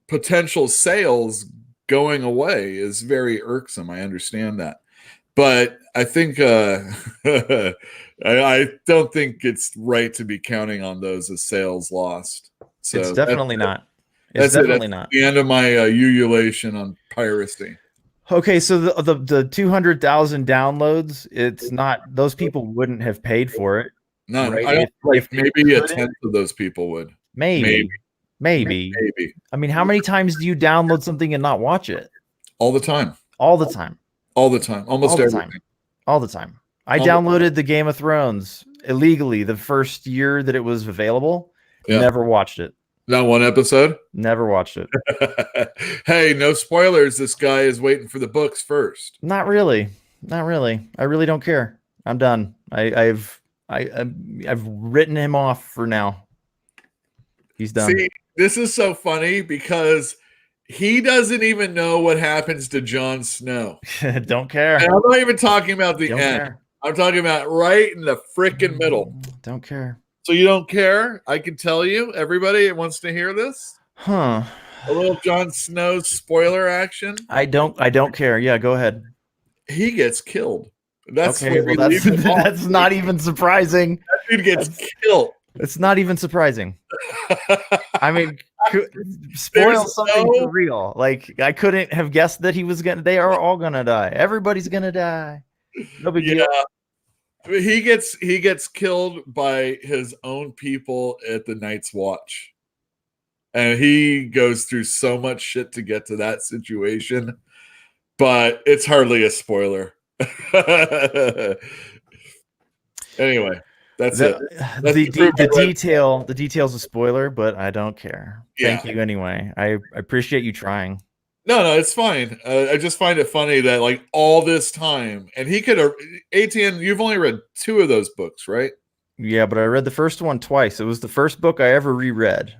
potential sales going away is very irksome. I understand that. But I think I don't think it's right to be counting on those as sales lost. So it's definitely not. It's definitely not. The end of my ululation on piracy. Okay, so the 200,000 downloads, it's not, those people wouldn't have paid for it. No, right? I don't if maybe a tenth of those people would. Maybe. I mean, how many times do you download something and not watch it? All the time. All the time. All the time. Almost every time. All the time. I downloaded the Game of Thrones illegally the first year that it was available. Yeah. Never watched it. Not one episode? Never watched it. Hey, no spoilers. This guy is waiting for the books first. Not really. Not really. I really don't care. I'm done. I've written him off for now. He's done. See, this is so funny because he doesn't even know what happens to Jon Snow. Don't care. And I'm not even talking about the end. Care. I'm talking about right in the freaking middle. Don't care. So you don't care? I can tell you, everybody wants to hear this. Huh. A little Jon Snow spoiler action. I don't care. Yeah, go ahead. He gets killed. That's okay. Well, that's not even surprising. That dude gets killed. It's not even surprising. I mean, spoil something for real. Like I couldn't have guessed that he was gonna. They are all gonna die. Everybody's gonna die. No big deal. He gets killed by his own people at the Night's Watch. And he goes through so much shit to get to that situation. But it's hardly a spoiler. Anyway, that's it. That's the detail's a spoiler, but I don't care. Yeah. Thank you anyway. I appreciate you trying. No, it's fine. I just find it funny that like all this time, and he could have. ATN, you've only read 2 of those books, right? Yeah, but I read the first one twice. It was the first book I ever reread,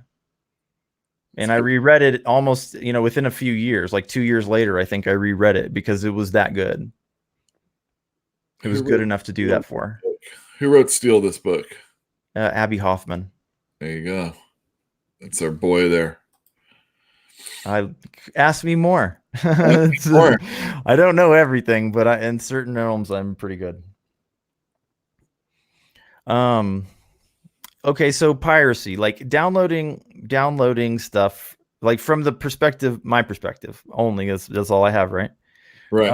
and I reread it almost, within a few years. Like 2 years later, I think I reread it because it was that good. It was good enough to do that for. Who wrote Steal This Book? Abby Hoffman. There you go. That's our boy there. Ask me more. I don't know everything, but in certain realms, I'm pretty good. Okay, so piracy, like downloading stuff, like from my perspective only. That's all I have, right? Right.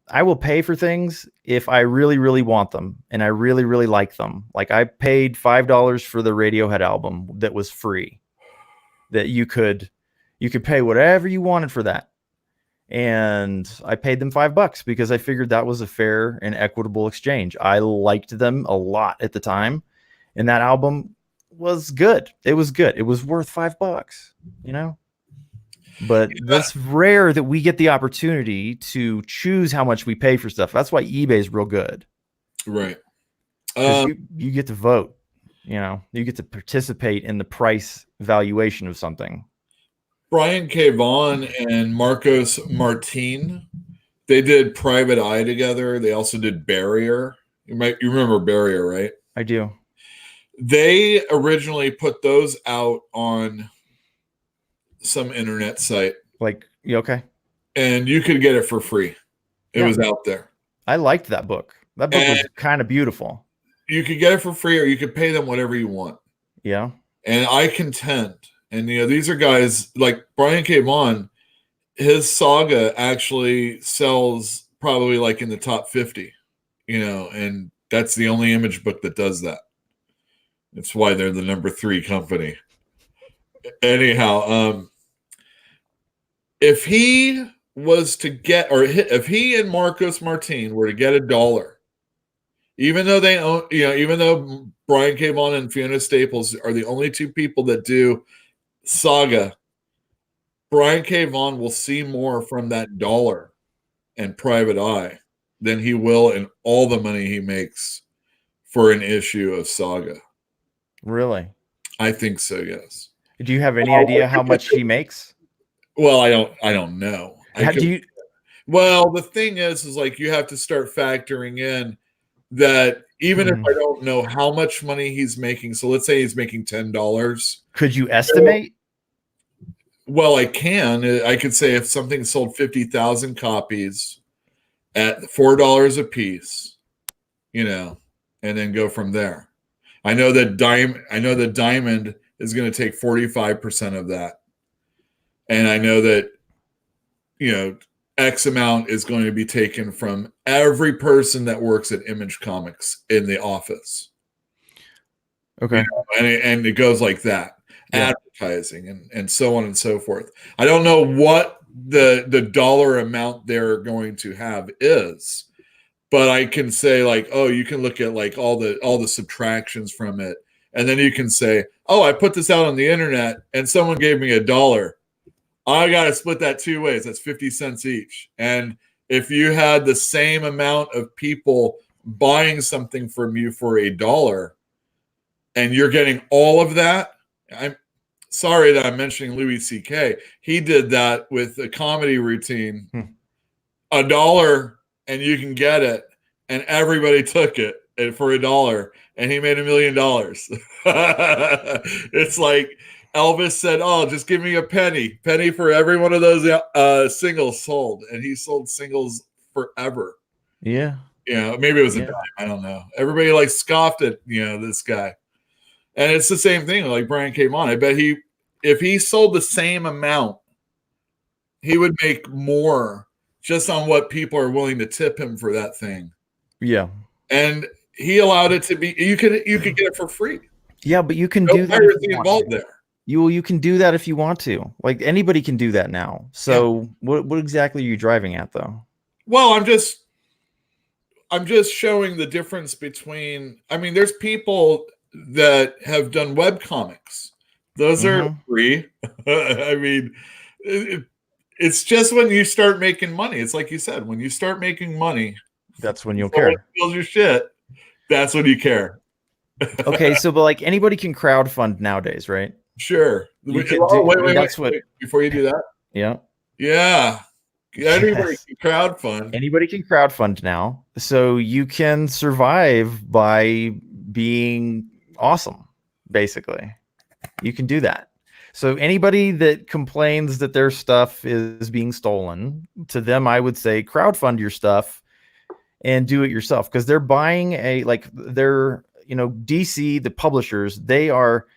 I will pay for things if I really, really want them and I really, really like them. Like I paid $5 for the Radiohead album that was free. That you could pay whatever you wanted for that. And I paid them $5 because I figured that was a fair and equitable exchange. I liked them a lot at the time. And that album was good. It was good. It was worth $5, you know. But that's rare that we get the opportunity to choose how much we pay for stuff. That's why eBay is real good. Right. Because you get to vote. You know, you get to participate in the price valuation of something. Brian K. Vaughan and Marcos Martin, they did Private Eye together. They also did Barrier. You remember Barrier, right? I do. They originally put those out on some internet site. Like, you okay? And you could get it for free. It was out there. I liked that book. That book was kind of beautiful. You could get it for free, or you could pay them whatever you want. Yeah. And I contend, and these are guys like Brian K. Vaughan. His saga actually sells probably like in the top 50, and that's the only image book that does that. That's why they're the number 3 company. Anyhow, if he was to get, or if he and Marcos Martin were to get $1, even though they own, even though Brian K. Vaughan and Fiona Staples are the only 2 people that do saga, Brian K. Vaughan will see more from that $1 and Private Eye than he will in all the money he makes for an issue of saga. Really? I think so, yes. Do you have any idea how much he makes? Well, I don't know. Well, the thing is like you have to start factoring in that even if I don't know how much money he's making, so let's say he's making $10. Could you estimate? Well, I can. I could say if something sold 50,000 copies at $4 a piece, and then go from there. I know that Diamond is going to take 45% of that. And I know that, X amount is going to be taken from every person that works at Image Comics in the office. Okay. And it goes like that. Yeah. Advertising and so on and so forth. I don't know what the dollar amount they're going to have is, but I can say like, oh, you can look at like all the subtractions from it. And then you can say, oh, I put this out on the internet and someone gave me $1. I got to split that 2 ways. That's 50 cents each. And if you had the same amount of people buying something from you for $1 and you're getting all of that, I'm sorry that I'm mentioning Louis C.K. He did that with a comedy routine. $1 and you can get it. And everybody took it for $1 and he made $1 million. It's like Elvis said, oh, just give me a penny for every one of those singles sold. And he sold singles forever. Yeah. Maybe it was a dime. I don't know. Everybody like scoffed at, this guy. And it's the same thing like Brian K. Vaughan. I bet if he sold the same amount, he would make more just on what people are willing to tip him for that thing. Yeah. And he allowed it to be, you could get it for free. Yeah, but you can do that. Piracy involved there. You can do that if you want to. Like anybody can do that now. So what exactly are you driving at though? Well, I'm just showing the difference between, there's people that have done web comics. Those are free. It's just when you start making money. It's like you said, when you start making money, that's when you'll care. Steals your shit. That's when you care. Okay, so but like anybody can crowdfund nowadays, right? Sure. Wait, before you do that. Yeah. Yeah. Anybody can crowdfund. Anybody can crowdfund now. So you can survive by being awesome, basically. You can do that. So anybody that complains that their stuff is being stolen, to them, I would say crowdfund your stuff and do it yourself because they're buying DC, the publishers, they are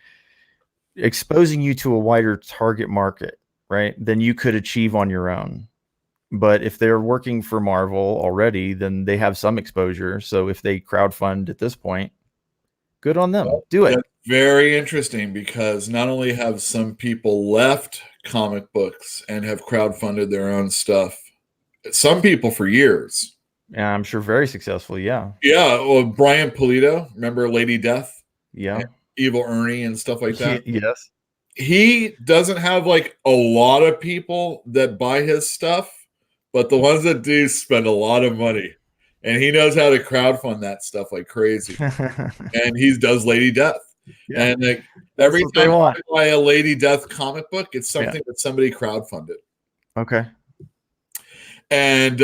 exposing you to a wider target market, right? Than you could achieve on your own. But if they're working for Marvel already, then they have some exposure. So if they crowdfund at this point, good on them. Do it. That's very interesting because not only have some people left comic books and have crowdfunded their own stuff, some people for years. Yeah, I'm sure very successful. Yeah. Yeah. Well, Brian Pulido, remember Lady Death? Yeah. Evil Ernie and stuff like that. Yes. He doesn't have like a lot of people that buy his stuff, but the ones that do spend a lot of money, and he knows how to crowdfund that stuff like crazy. And he does Lady Death, and like every time I buy a Lady Death comic book, it's something that somebody crowdfunded. Okay. And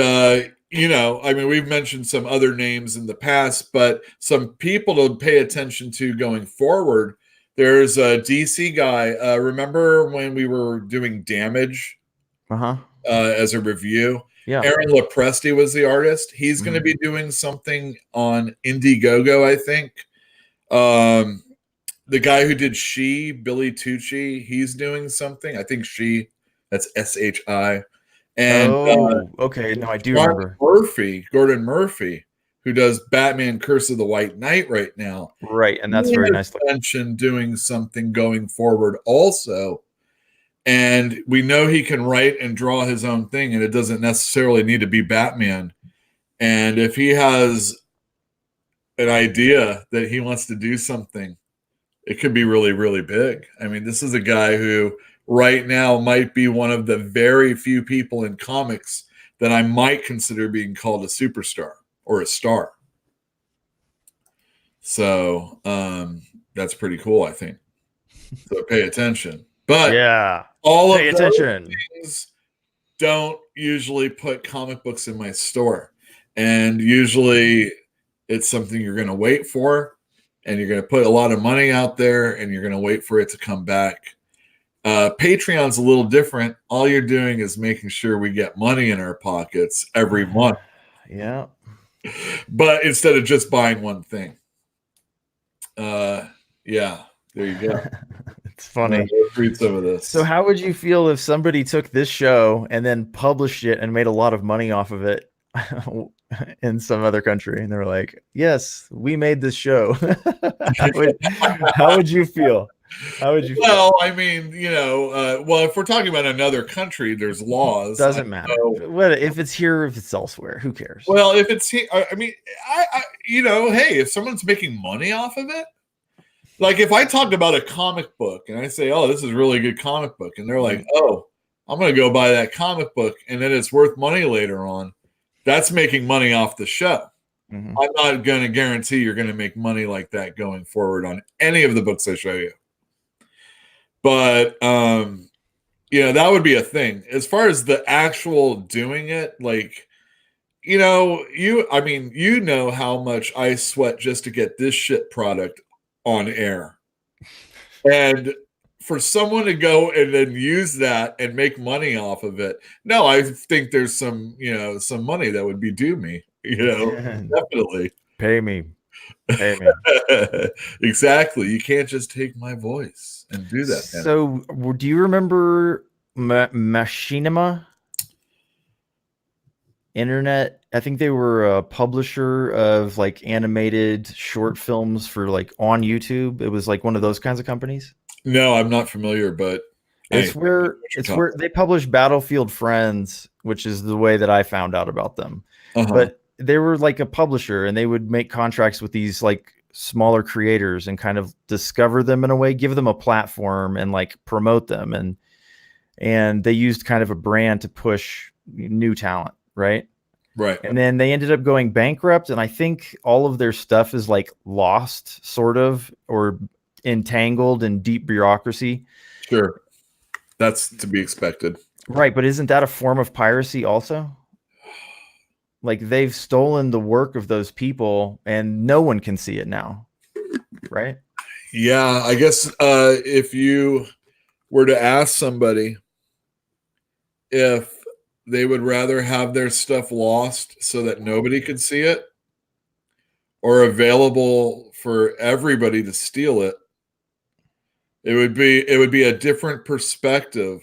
you know, I mean, we've mentioned some other names in the past, but some people to pay attention to going forward. There's a DC guy. Remember when we were doing Damage as a review? Yeah. Aaron Lopresti was the artist. He's going to be doing something on Indiegogo, I think. The guy who did She, Billy Tucci, he's doing something. I think She, that's SHI. And okay. No, I do remember. Gordon Murphy, who does Batman Curse of the White Knight right now. Right, and that's very nice. Mentioned doing something going forward also. And we know he can write and draw his own thing, and it doesn't necessarily need to be Batman. And if he has an idea that he wants to do something, it could be really, really big. I mean, this is a guy who right now might be one of the very few people in comics that I might consider being called a superstar or a star. So that's pretty cool, I think. So pay attention. But all of those things don't usually put comic books in my store. And usually it's something you're going to wait for, and you're going to put a lot of money out there, and you're going to wait for it to come back. Patreon's a little different. All you're doing is making sure we get money in our pockets every month. Yeah. But instead of just buying one thing. Yeah, there you go. It's funny. Read some of this. So how would you feel if somebody took this show and then published it and made a lot of money off of it in some other country? And they're like, yes, we made this show. How would you feel? How would you feel? Well, I mean, you know, well, if we're talking about another country, there's laws. Doesn't matter. What if it's here, if it's elsewhere, who cares? Well, if it's here, I mean, I you know, hey, if someone's making money off of it, like if I talk about a comic book and I say, oh, this is a really good comic book, and they're like, oh, I'm going to go buy that comic book, and then it's worth money later on, that's making money off the show. I'm not going to guarantee you're going to make money like that going forward on any of the books I show you. But, you know, that would be a thing. As far as the actual doing it, like, you know, I mean, you know how much I sweat just to get this shit product on air. And for someone to go and then use that and make money off of it, no, I think there's some, you know, some money that would be due me, you know, definitely. Pay me. Pay me. Exactly. You can't just take my voice and do that. So do you remember Machinima Internet? I think they were a publisher of like animated short films for like on YouTube. It was like one of those kinds of companies. No, I'm not familiar, but it's where they publish Battlefield Friends, which is the way that I found out about them. But they were like a publisher, and they would make contracts with these like smaller creators and kind of discover them in a way, give them a platform and like promote them. And they used kind of a brand to push new talent. Right. And then they ended up going bankrupt. And I think all of their stuff is like lost sort of, or entangled in deep bureaucracy. Sure. That's to be expected. Right. But isn't that a form of piracy also? Like they've stolen the work of those people and no one can see it now. Right. Yeah. I guess if you were to ask somebody if they would rather have their stuff lost so that nobody could see it, or available for everybody to steal it, it would be a different perspective.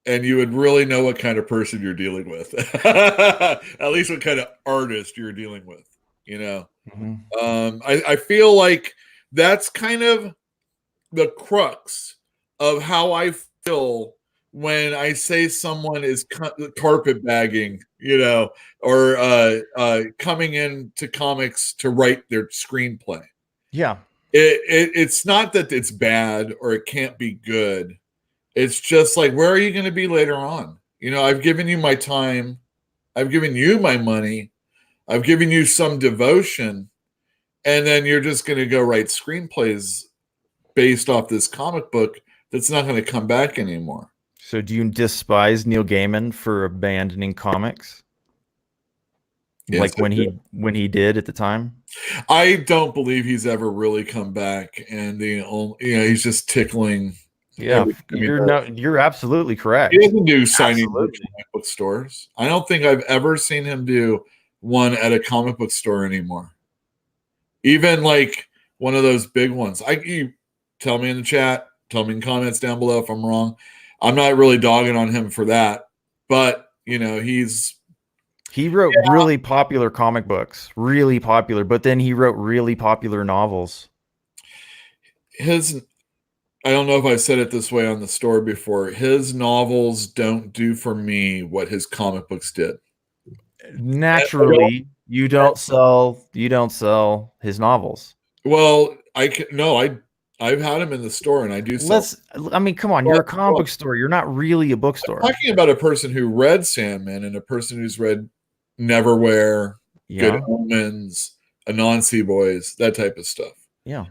And you would really know what kind of person you're dealing with. At least what kind of artist you're dealing with, you know? I feel like that's kind of the crux of how I feel when I say someone is carpet bagging, or coming into comics to write their screenplay. Yeah. It's not that it's bad or it can't be good. It's just like, where are you going to be later on? I've given you my time. I've given you my money. I've given you some devotion. And then you're just going to go write screenplays based off this comic book that's not going to come back anymore. So do you despise Neil Gaiman for abandoning comics? Yes, like when he did at the time? I don't believe he's ever really come back, and he's just tickling. Yeah, you're absolutely correct. He doesn't do signings at comic book stores. I don't think I've ever seen him do one at a comic book store anymore. Even like one of those big ones. You tell me in the chat, tell me in comments down below if I'm wrong. I'm not really dogging on him for that, but he wrote really popular comic books, really popular, but then he wrote really popular novels. I don't know if I said it this way on the store before. His novels don't do for me what his comic books did. Naturally, you don't sell his novels. Well, I've had him in the store, and I do sell. Come on, you're a comic book store. You're not really a bookstore. I'm talking about a person who read Sandman and a person who's read Neverwhere, Good Omens, Anansi Boys, that type of stuff. Yeah.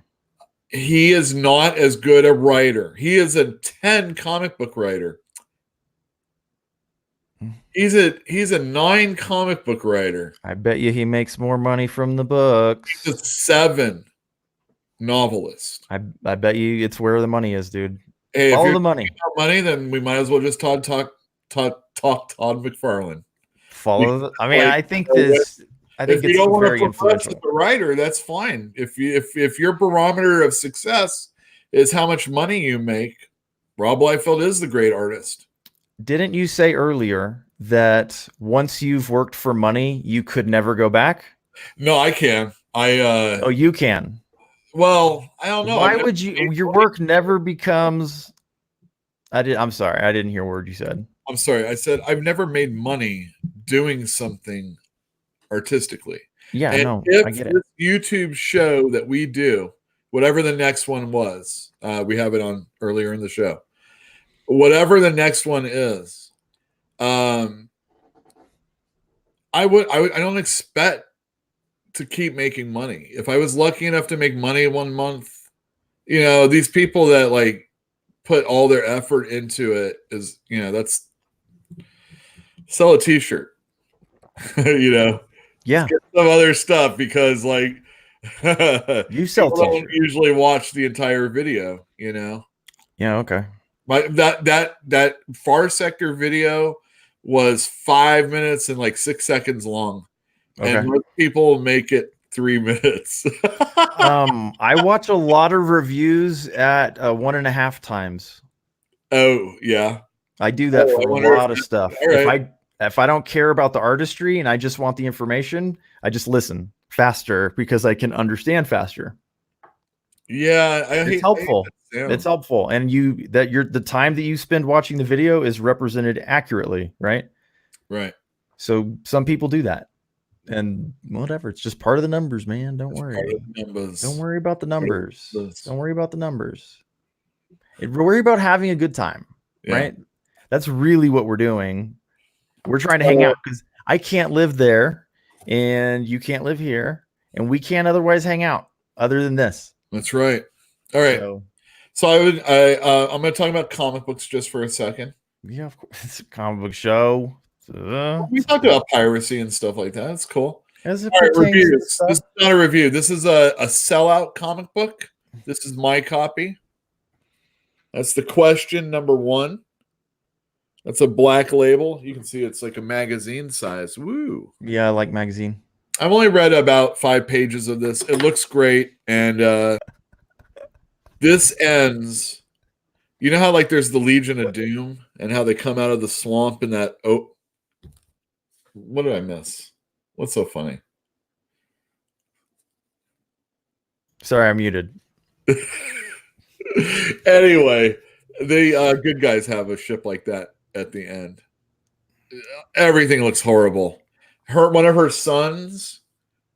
He is not as good a writer. He is a 10 comic book writer. He's a 9 comic book writer. I bet you he makes more money from the books. He's a 7 novelist. I bet you it's where the money is, dude. Hey, all the money. Money, then we might as well just talk Todd McFarlane. I think it's you don't want very to progress influential. as a writer, that's fine. If your barometer of success is how much money you make, Rob Liefeld is the great artist. Didn't you say earlier that once you've worked for money, you could never go back? No, I can. You can. Well, I don't know. Why would you? Your work never becomes. I'm sorry, I didn't hear a word you said. I'm sorry. I said I've never made money doing something artistically. Yeah, and I get it. This YouTube show that we do, whatever the next one was, we have it on earlier in the show. Whatever the next one is, I don't expect to keep making money. If I was lucky enough to make money one month, these people that like put all their effort into it is, that's sell a t-shirt, Yeah. Get some other stuff because like you sell people don't usually watch the entire video, Yeah, okay. That Far Sector video was 5 minutes and like 6 seconds long. Okay. And most people make it 3 minutes. I watch a lot of reviews at 1.5 times. Oh, yeah. I do that for a lot of stuff. Right. If I don't care about the artistry and I just want the information, I just listen faster because I can understand faster. Yeah, it's helpful. It's helpful, and the time that you spend watching the video is represented accurately, right? Right. So some people do that, and whatever. It's just part of the numbers, man. Don't worry. Don't worry about the numbers. Don't worry about the numbers. Worry about having a good time, right? That's really what we're doing. We're trying to hang out because I can't live there, and you can't live here, and we can't otherwise hang out other than this. That's right. All right. So I'm going to talk about comic books just for a second. Yeah, of course. It's a comic book show. We talked about piracy and stuff like that. That's cool. As it reviews. This is not a review. This is a sellout comic book. This is my copy. That's the question number 1. That's a black label. You can see it's like a magazine size. Woo. Yeah, I like magazine. I've only read about 5 pages of this. It looks great. And this ends, you know how like there's the Legion of Doom and how they come out of the swamp in that, what did I miss? What's so funny? Sorry, I'm muted. Anyway, The good guys have a ship like that at the end. Everything looks horrible. One of her sons.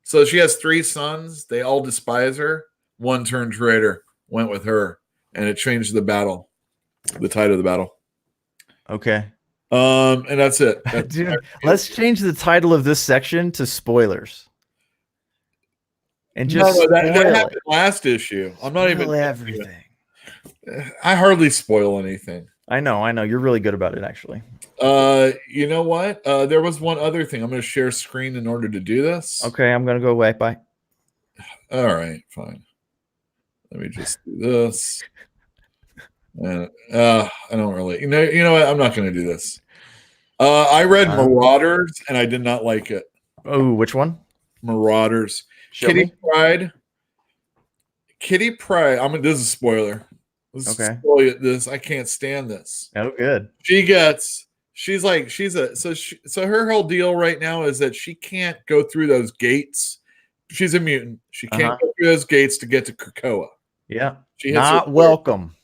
So she has 3 sons. They all despise her. One turned traitor, went with her, and it changed the battle, the tide of the battle. Okay. And that's it. Dude, let's change the title of this section to spoilers. And just that happened last issue. I'm not even everything. I hardly spoil anything. I know. You're really good about it, actually. You know what? There was one other thing. I'm going to share screen in order to do this. Okay, I'm going to go away. Bye. All right, fine. Let me just do this. And I don't really, you know what? I'm not going to do this. I read Marauders and I did not like it. Oh, which one? Marauders. Kitty Pryde. Kitty Pryde. This is a spoiler. Okay. This I can't stand this. Oh, good. So her whole deal right now is that she can't go through those gates. She's a mutant. She can't go through those gates to get to Krakoa. Yeah. She not welcome.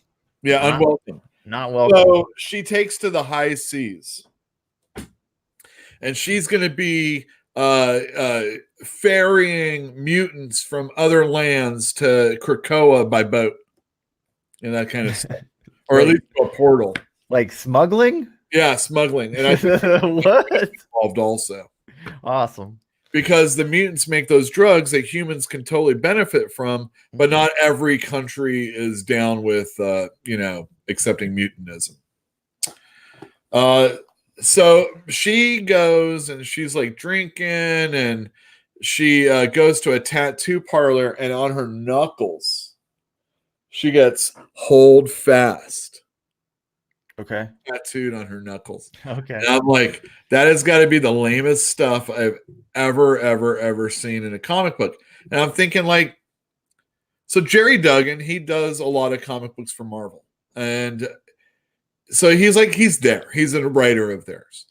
Yeah, unwelcome. Not welcome. So she takes to the high seas. And she's going to be ferrying mutants from other lands to Krakoa by boat and that kind of stuff. Or at least a portal. Like smuggling? Yeah, smuggling. And I think what? Involved also. Awesome. Because the mutants make those drugs that humans can totally benefit from, but not every country is down with, accepting mutantism. So she goes and she's like drinking and she goes to a tattoo parlor and on her knuckles, she gets hold fast. Okay. Tattooed on her knuckles. Okay. And I'm like, that has got to be the lamest stuff I've ever seen in a comic book. And I'm thinking like, so Jerry Duggan, he does a lot of comic books for Marvel. And so he's there. He's a writer of theirs.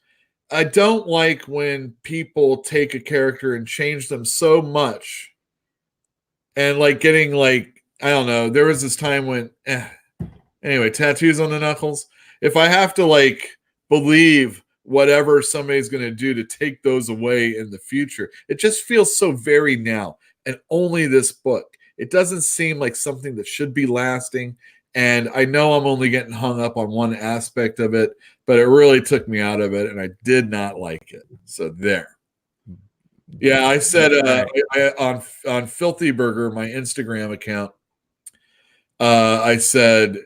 I don't like when people take a character and change them so much. And like getting like, I don't know, there was this time when, anyway, tattoos on the knuckles. If I have to like believe whatever somebody's going to do to take those away in the future, it just feels so very now. And only this book. It doesn't seem like something that should be lasting. And I know I'm only getting hung up on one aspect of it, but it really took me out of it, and I did not like it. So there. Yeah, I said on Filthy Burger, my Instagram account, I said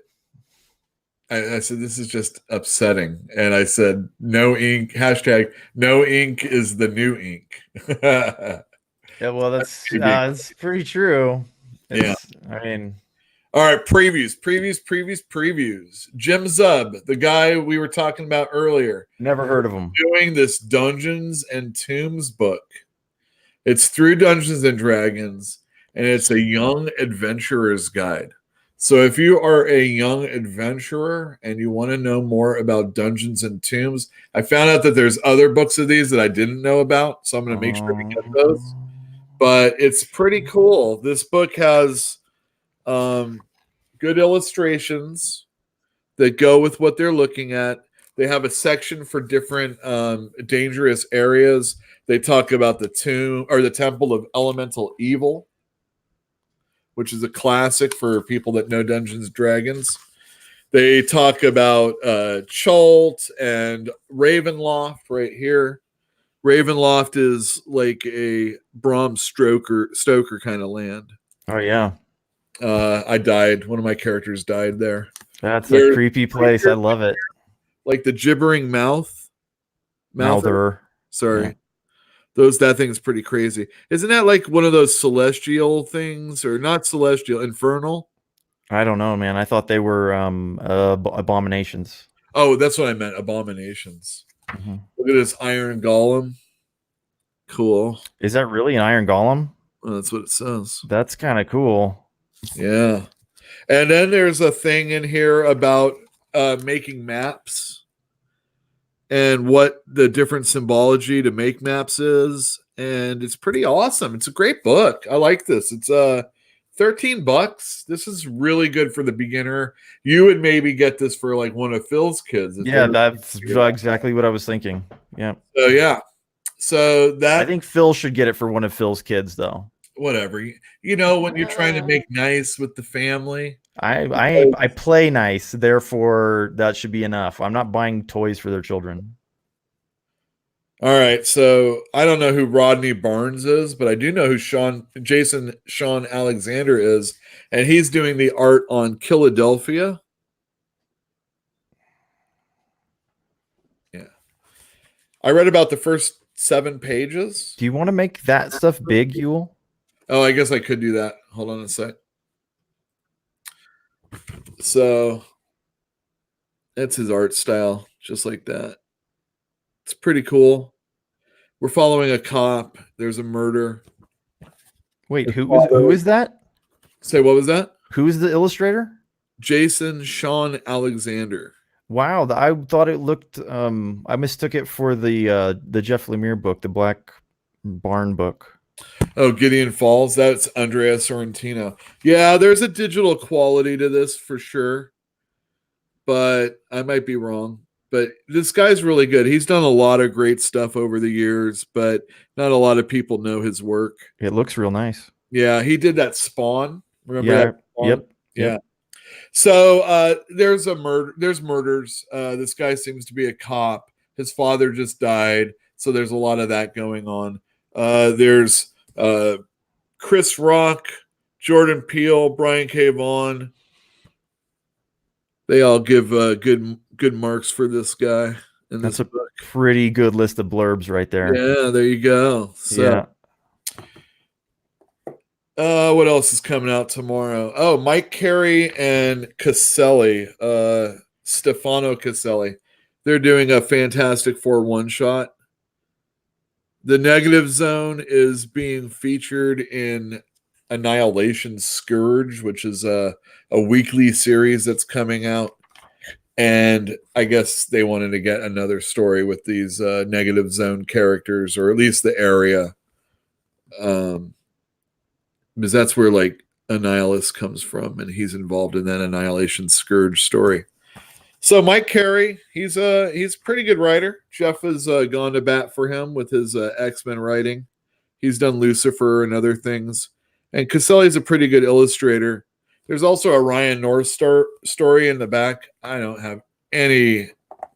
this is just upsetting, and I said no ink hashtag no ink is the new ink. Yeah, well, that's pretty true. I mean. All right, previews. Jim Zub, the guy we were talking about earlier. Never heard of him. Doing this Dungeons and Tombs book. It's through Dungeons and Dragons, and it's a young adventurer's guide. So if you are a young adventurer and you want to know more about Dungeons and Tombs, I found out that there's other books of these that I didn't know about, so I'm going to make sure to get those. But it's pretty cool. This book has good illustrations that go with what they're looking at. They have a section for different dangerous areas. They talk about the tomb or the Temple of Elemental Evil, which is a classic for people that know Dungeons and Dragons. They talk about Chult and Ravenloft right here. Ravenloft is like a Bram Stoker kind of land. Oh, yeah. I died. One of my characters died there. That's a creepy place. I love it. Like the gibbering mouther. Sorry. Yeah. That thing's pretty crazy. Isn't that like one of those celestial things, or not celestial, infernal? I don't know, man. I thought they were abominations. Oh, that's what I meant. Abominations. Mm-hmm. Look at this iron golem. Cool. Is that really an iron golem? Well, that's what it says. That's kind of cool. Yeah. And then there's a thing in here about making maps and what the different symbology to make maps is. And it's pretty awesome. It's a great book. I like this. It's $13. This is really good for the beginner. You would maybe get this for like one of Phil's kids. Yeah, that's exactly what I was thinking. Yeah. So yeah. So that I think Phil should get it for one of Phil's kids, though. whatever. You know, when you're trying to make nice with the family. I play nice, therefore that should be enough. I'm not buying toys for their children. All right, so I don't know who Rodney Barnes is, but I do know who Jason Sean Alexander is, and he's doing the art on Philadelphia. Yeah. I read about the first 7 pages. Do you want to make that stuff big, Yule? Oh, I guess I could do that. Hold on a sec. So that's his art style, just like that. It's pretty cool. We're following a cop. There's a murder. Wait, who is that? Say, what was that? Who's the illustrator? Jason Sean Alexander. Wow, I thought it looked. I mistook it for the Jeff Lemire book, the Black Barn book. Oh, Gideon Falls. That's Andrea Sorrentino. Yeah, there's a digital quality to this for sure, but I might be wrong. But this guy's really good. He's done a lot of great stuff over the years, but not a lot of people know his work. It looks real nice. Yeah, he did that Spawn. Remember that? Spawn? Yep. Yeah. So there's a murder. There's murders. This guy seems to be a cop. His father just died, so there's a lot of that going on. There's Chris Rock, Jordan Peele, Brian K. Vaughan. They all give good marks for this guy. That's a pretty good list of blurbs right there. Yeah, there you go. So, what else is coming out tomorrow? Oh, Mike Carey and Caselli, Stefano Caselli. They're doing a Fantastic Four one-shot. The Negative Zone is being featured in Annihilation Scourge, which is a weekly series that's coming out. And I guess they wanted to get another story with these Negative Zone characters, or at least the area. Because that's where like Annihilus comes from, and he's involved in that Annihilation Scourge story. So Mike Carey, he's a pretty good writer. Jeff has gone to bat for him with his X-Men writing. He's done Lucifer and other things. And Caselli's a pretty good illustrator. There's also a Ryan North story in the back. I don't have any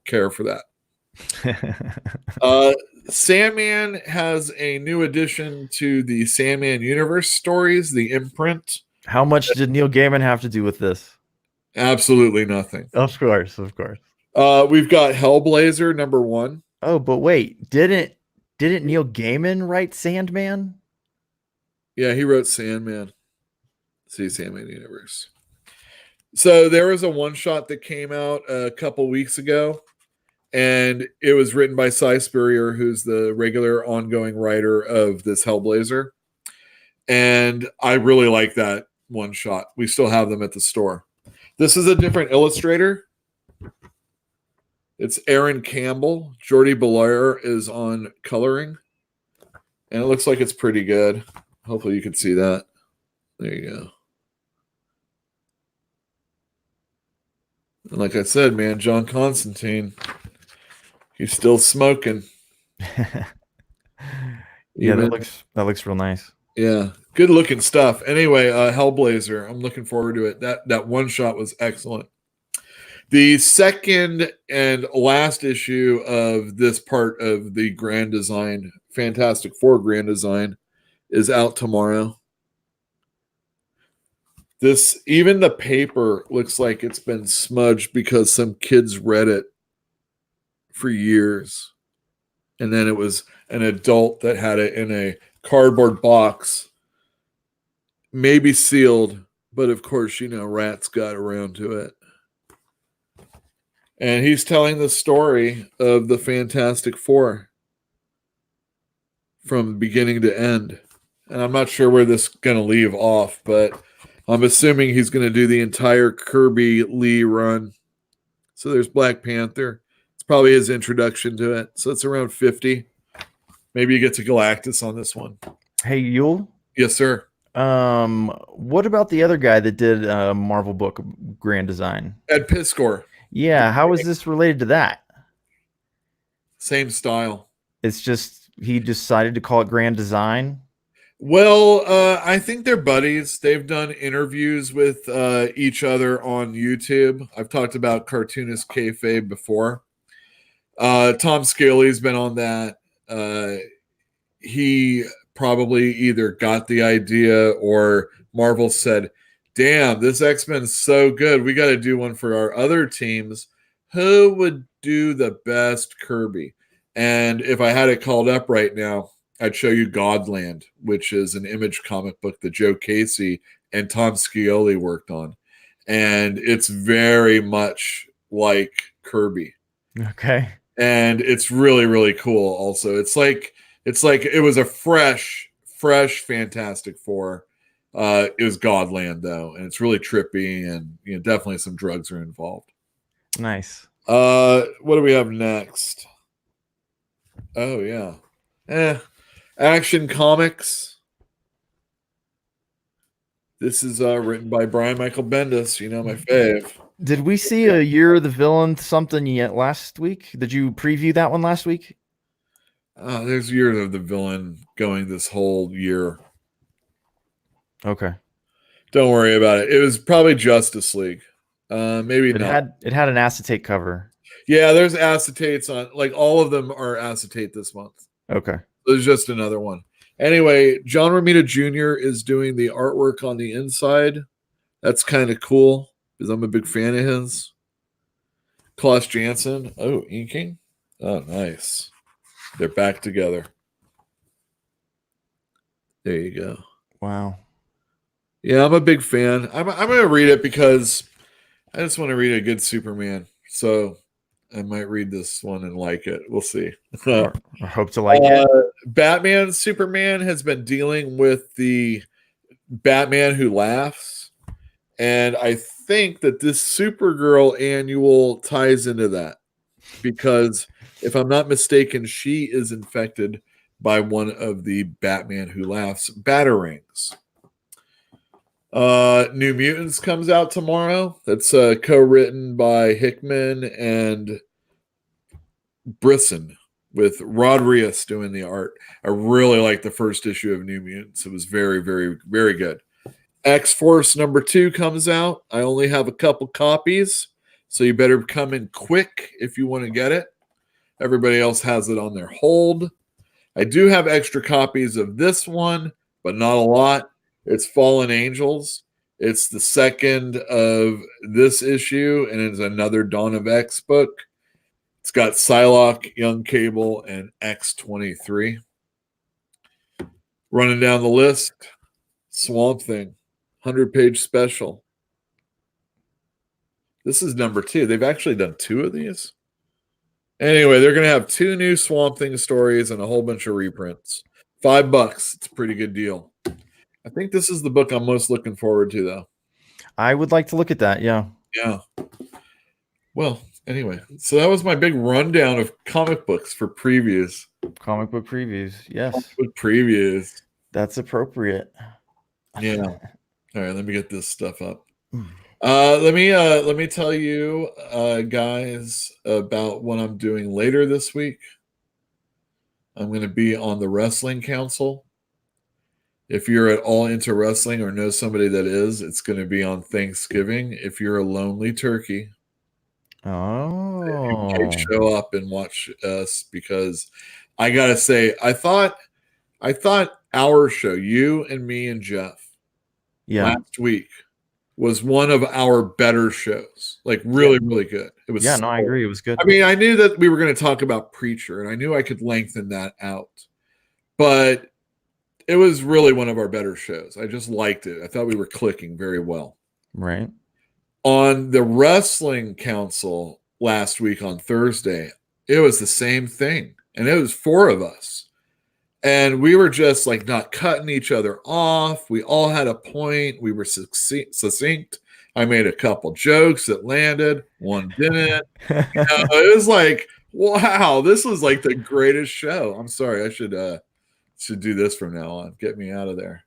care for that. Sandman has a new addition to the Sandman universe stories, the imprint. How much did Neil Gaiman have to do with this? Absolutely nothing. Of course. We've got Hellblazer #1. Oh, but wait, didn't Neil Gaiman write Sandman? Yeah, he wrote Sandman. See, Sandman universe. So there was a one-shot that came out a couple weeks ago, and it was written by Cy Spurrier, who's the regular ongoing writer of this Hellblazer. And I really like that one-shot. We still have them at the store. This is a different illustrator. It's Aaron Campbell. Jordi Belair is on coloring. And it looks like it's pretty good. Hopefully you can see that. There you go. And like I said, man, John Constantine, he's still smoking. Yeah, that looks real nice. Yeah, good looking stuff. Anyway, Hellblazer, I'm looking forward to it. That one shot was excellent. The second and last issue of this part of the Grand Design, Fantastic Four Grand Design, is out tomorrow. Even the paper looks like it's been smudged because some kids read it for years. And then it was an adult that had it in a cardboard box, maybe sealed, but of course, rats got around to it. And he's telling the story of the Fantastic Four from beginning to end. And I'm not sure where this is going to leave off, but I'm assuming he's going to do the entire Kirby Lee run. So there's Black Panther. It's probably his introduction to it. So it's around 50. Maybe you get to Galactus on this one. Hey, Yule? Yes, sir. What about the other guy that did Marvel book Grand Design? Ed Piskor, Yeah, how is this related to that? same style. It's just he decided to call it Grand Design. Well, I think they're buddies. They've done interviews with each other on YouTube. I've talked about cartoonist kayfabe before. Tom Scaly's been on that. He probably either got the idea or Marvel said, damn, this X-Men's so good. We got to do one for our other teams. Who would do the best Kirby? And if I had it called up right now, I'd show you Godland, which is an Image comic book that Joe Casey and Tom Scioli worked on. And it's very much like Kirby. Okay. And it's really, really cool also. It's like it was a fresh Fantastic Four. It was Godland though, and it's really trippy, and definitely some drugs are involved. Nice. What do we have next? Oh yeah. Action Comics. This is written by Brian Michael Bendis, my fave. Did we see a Year of the Villain something yet last week? Did you preview that one last week? There's Year of the Villain going this whole year. Okay. Don't worry about it. It was probably Justice League. Maybe not. It had an acetate cover. Yeah, there's acetates on, like all of them are acetate this month. Okay. There's just another one. Anyway, John Romita Jr. is doing the artwork on the inside. That's kind of cool because I'm a big fan of his. Klaus Janson. Oh, inking. Oh, nice. They're back together. There you go. Wow. Yeah, I'm a big fan. I'm going to read it because I just want to read a good Superman. So I might read this one and like it. We'll see. Or hope to like it. Batman Superman has been dealing with the Batman Who Laughs. And I think that this Supergirl annual ties into that. Because if I'm not mistaken, she is infected by one of the Batman Who Laughs batarangs. New Mutants comes out tomorrow. That's co-written by Hickman and Brisson with Rod Reis doing the art. I really like the first issue of New Mutants. It was very, very, very good. X-Force #2 comes out. I only have a couple copies, so you better come in quick if you want to get it. Everybody else has it on their hold. I do have extra copies of this one, but not a lot. It's Fallen Angels. It's the second of this issue, and it's another Dawn of X book. It's got Psylocke, Young Cable, and X-23. Running down the list, Swamp Thing, 100-page special. This is #2. They've actually done 2 of these. Anyway, they're going to have 2 new Swamp Thing stories and a whole bunch of reprints. $5. It's a pretty good deal. I think this is the book I'm most looking forward to, though. I would like to look at that. Yeah. Yeah. Well, anyway, so that was my big rundown of comic books for previews. Comic book previews. Yes. Comic book previews. That's appropriate. Yeah. All right, let me get this stuff up. Let me tell you guys about what I'm doing later this week. I'm going to be on the Wrestling Council. If you're at all into wrestling or know somebody that is, it's going to be on Thanksgiving. If you're a lonely turkey, you can show up and watch us, because I got to say, I thought our show, you and me and Jeff, last week was one of our better shows. Like really, really good. It was. Yeah, no, I agree. It was good. I mean, I knew that we were going to talk about Preacher, and I knew I could lengthen that out, but it was really one of our better shows. I just liked it. I thought we were clicking very well. Right. On the Wrestling Council last week on Thursday, it was the same thing. And it was 4 of us. And we were just like not cutting each other off. We all had a point. We were succinct. I made a couple jokes that landed. One didn't. It was like, wow, this was like the greatest show. I'm sorry. I should do this from now on. Get me out of there.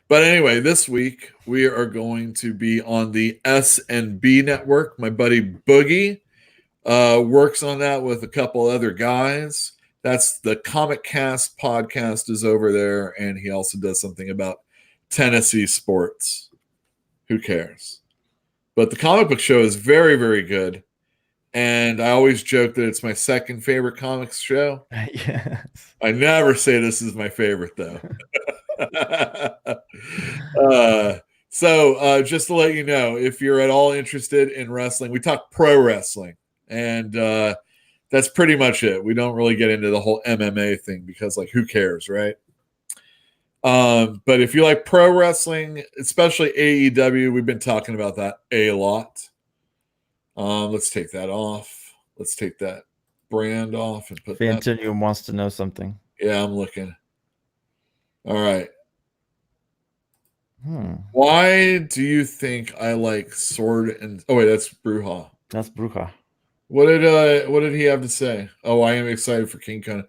But anyway, this week we are going to be on the S&B network. My buddy Boogie works on that with a couple other guys. That's the Comic Cast podcast is over there, and he also does something about Tennessee sports. Who cares? But the comic book show is very, very good. And I always joke that it's my second favorite comics show. Yes. I never say this is my favorite, though. So just to let you know, if you're at all interested in wrestling, we talk pro wrestling. And that's pretty much it. We don't really get into the whole MMA thing because, like, who cares, right? But if you like pro wrestling, especially AEW, we've been talking about that a lot. Let's take that off. Let's take that brand off and put that. Fantinium wants to know something. Yeah, I'm looking. All right. Why do you think I like Sword and... Oh, wait, that's Bruja. That's Bruja. What did he have to say? Oh, I am excited for King Conan.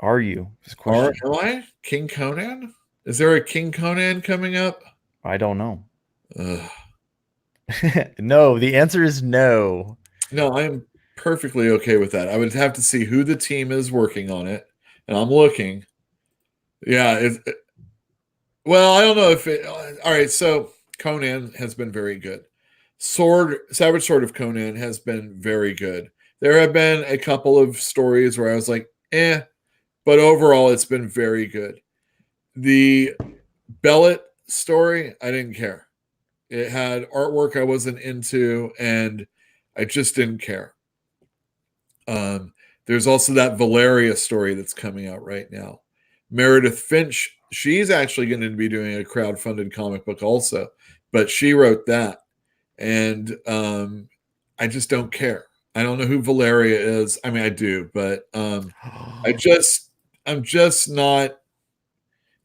Are you? Am I? King Conan? Is there a King Conan coming up? I don't know. No, the answer is no. No, I am perfectly okay with that. I would have to see who the team is working on it, and I'm looking. Yeah, well, I don't know if it... All right, so Conan has been very good. Savage Sword of Conan has been very good. There have been a couple of stories where I was like, but overall it's been very good. The Bellet story, I didn't care. It had artwork I wasn't into, and I just didn't care. There's also that Valeria story that's coming out right now. Meredith Finch, she's actually going to be doing a crowdfunded comic book also, but she wrote that. And I just don't care. I don't know who Valeria is. I mean, I do, but I'm just not.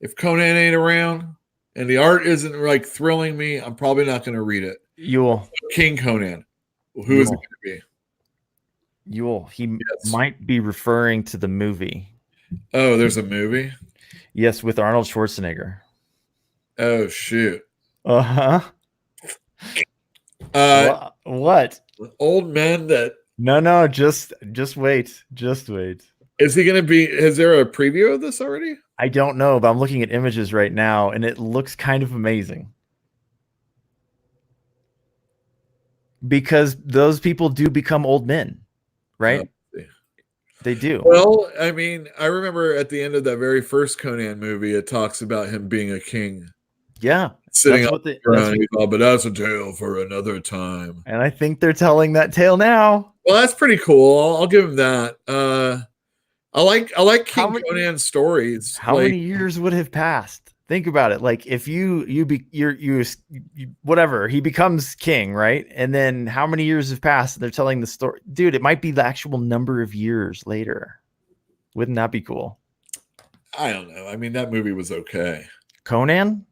If Conan ain't around and the art isn't like thrilling me, I'm probably not going to read it. Yule. King Conan. Who is it going to be? Yule. He might be referring to the movie. Oh, there's a movie? Yes, with Arnold Schwarzenegger. Oh, shoot. Uh-huh. What? Old men that... No, just wait. Just wait. Is he going to be... Is there a preview of this already? I don't know, but I'm looking at images right now, and it looks kind of amazing. Because those people do become old men, right? They do. Well, I mean, I remember at the end of that very first Conan movie, it talks about him being a king. Yeah. Sitting up around, but that's a tale for another time. And I think they're telling that tale now. Well, that's pretty cool. I'll give him that. I like King Conan's stories. How many years would have passed? Think about it. Like if you whatever, he becomes king, right? And then how many years have passed? They're telling the story. Dude, it might be the actual number of years later. Wouldn't that be cool? I don't know. I mean, that movie was okay. Conan?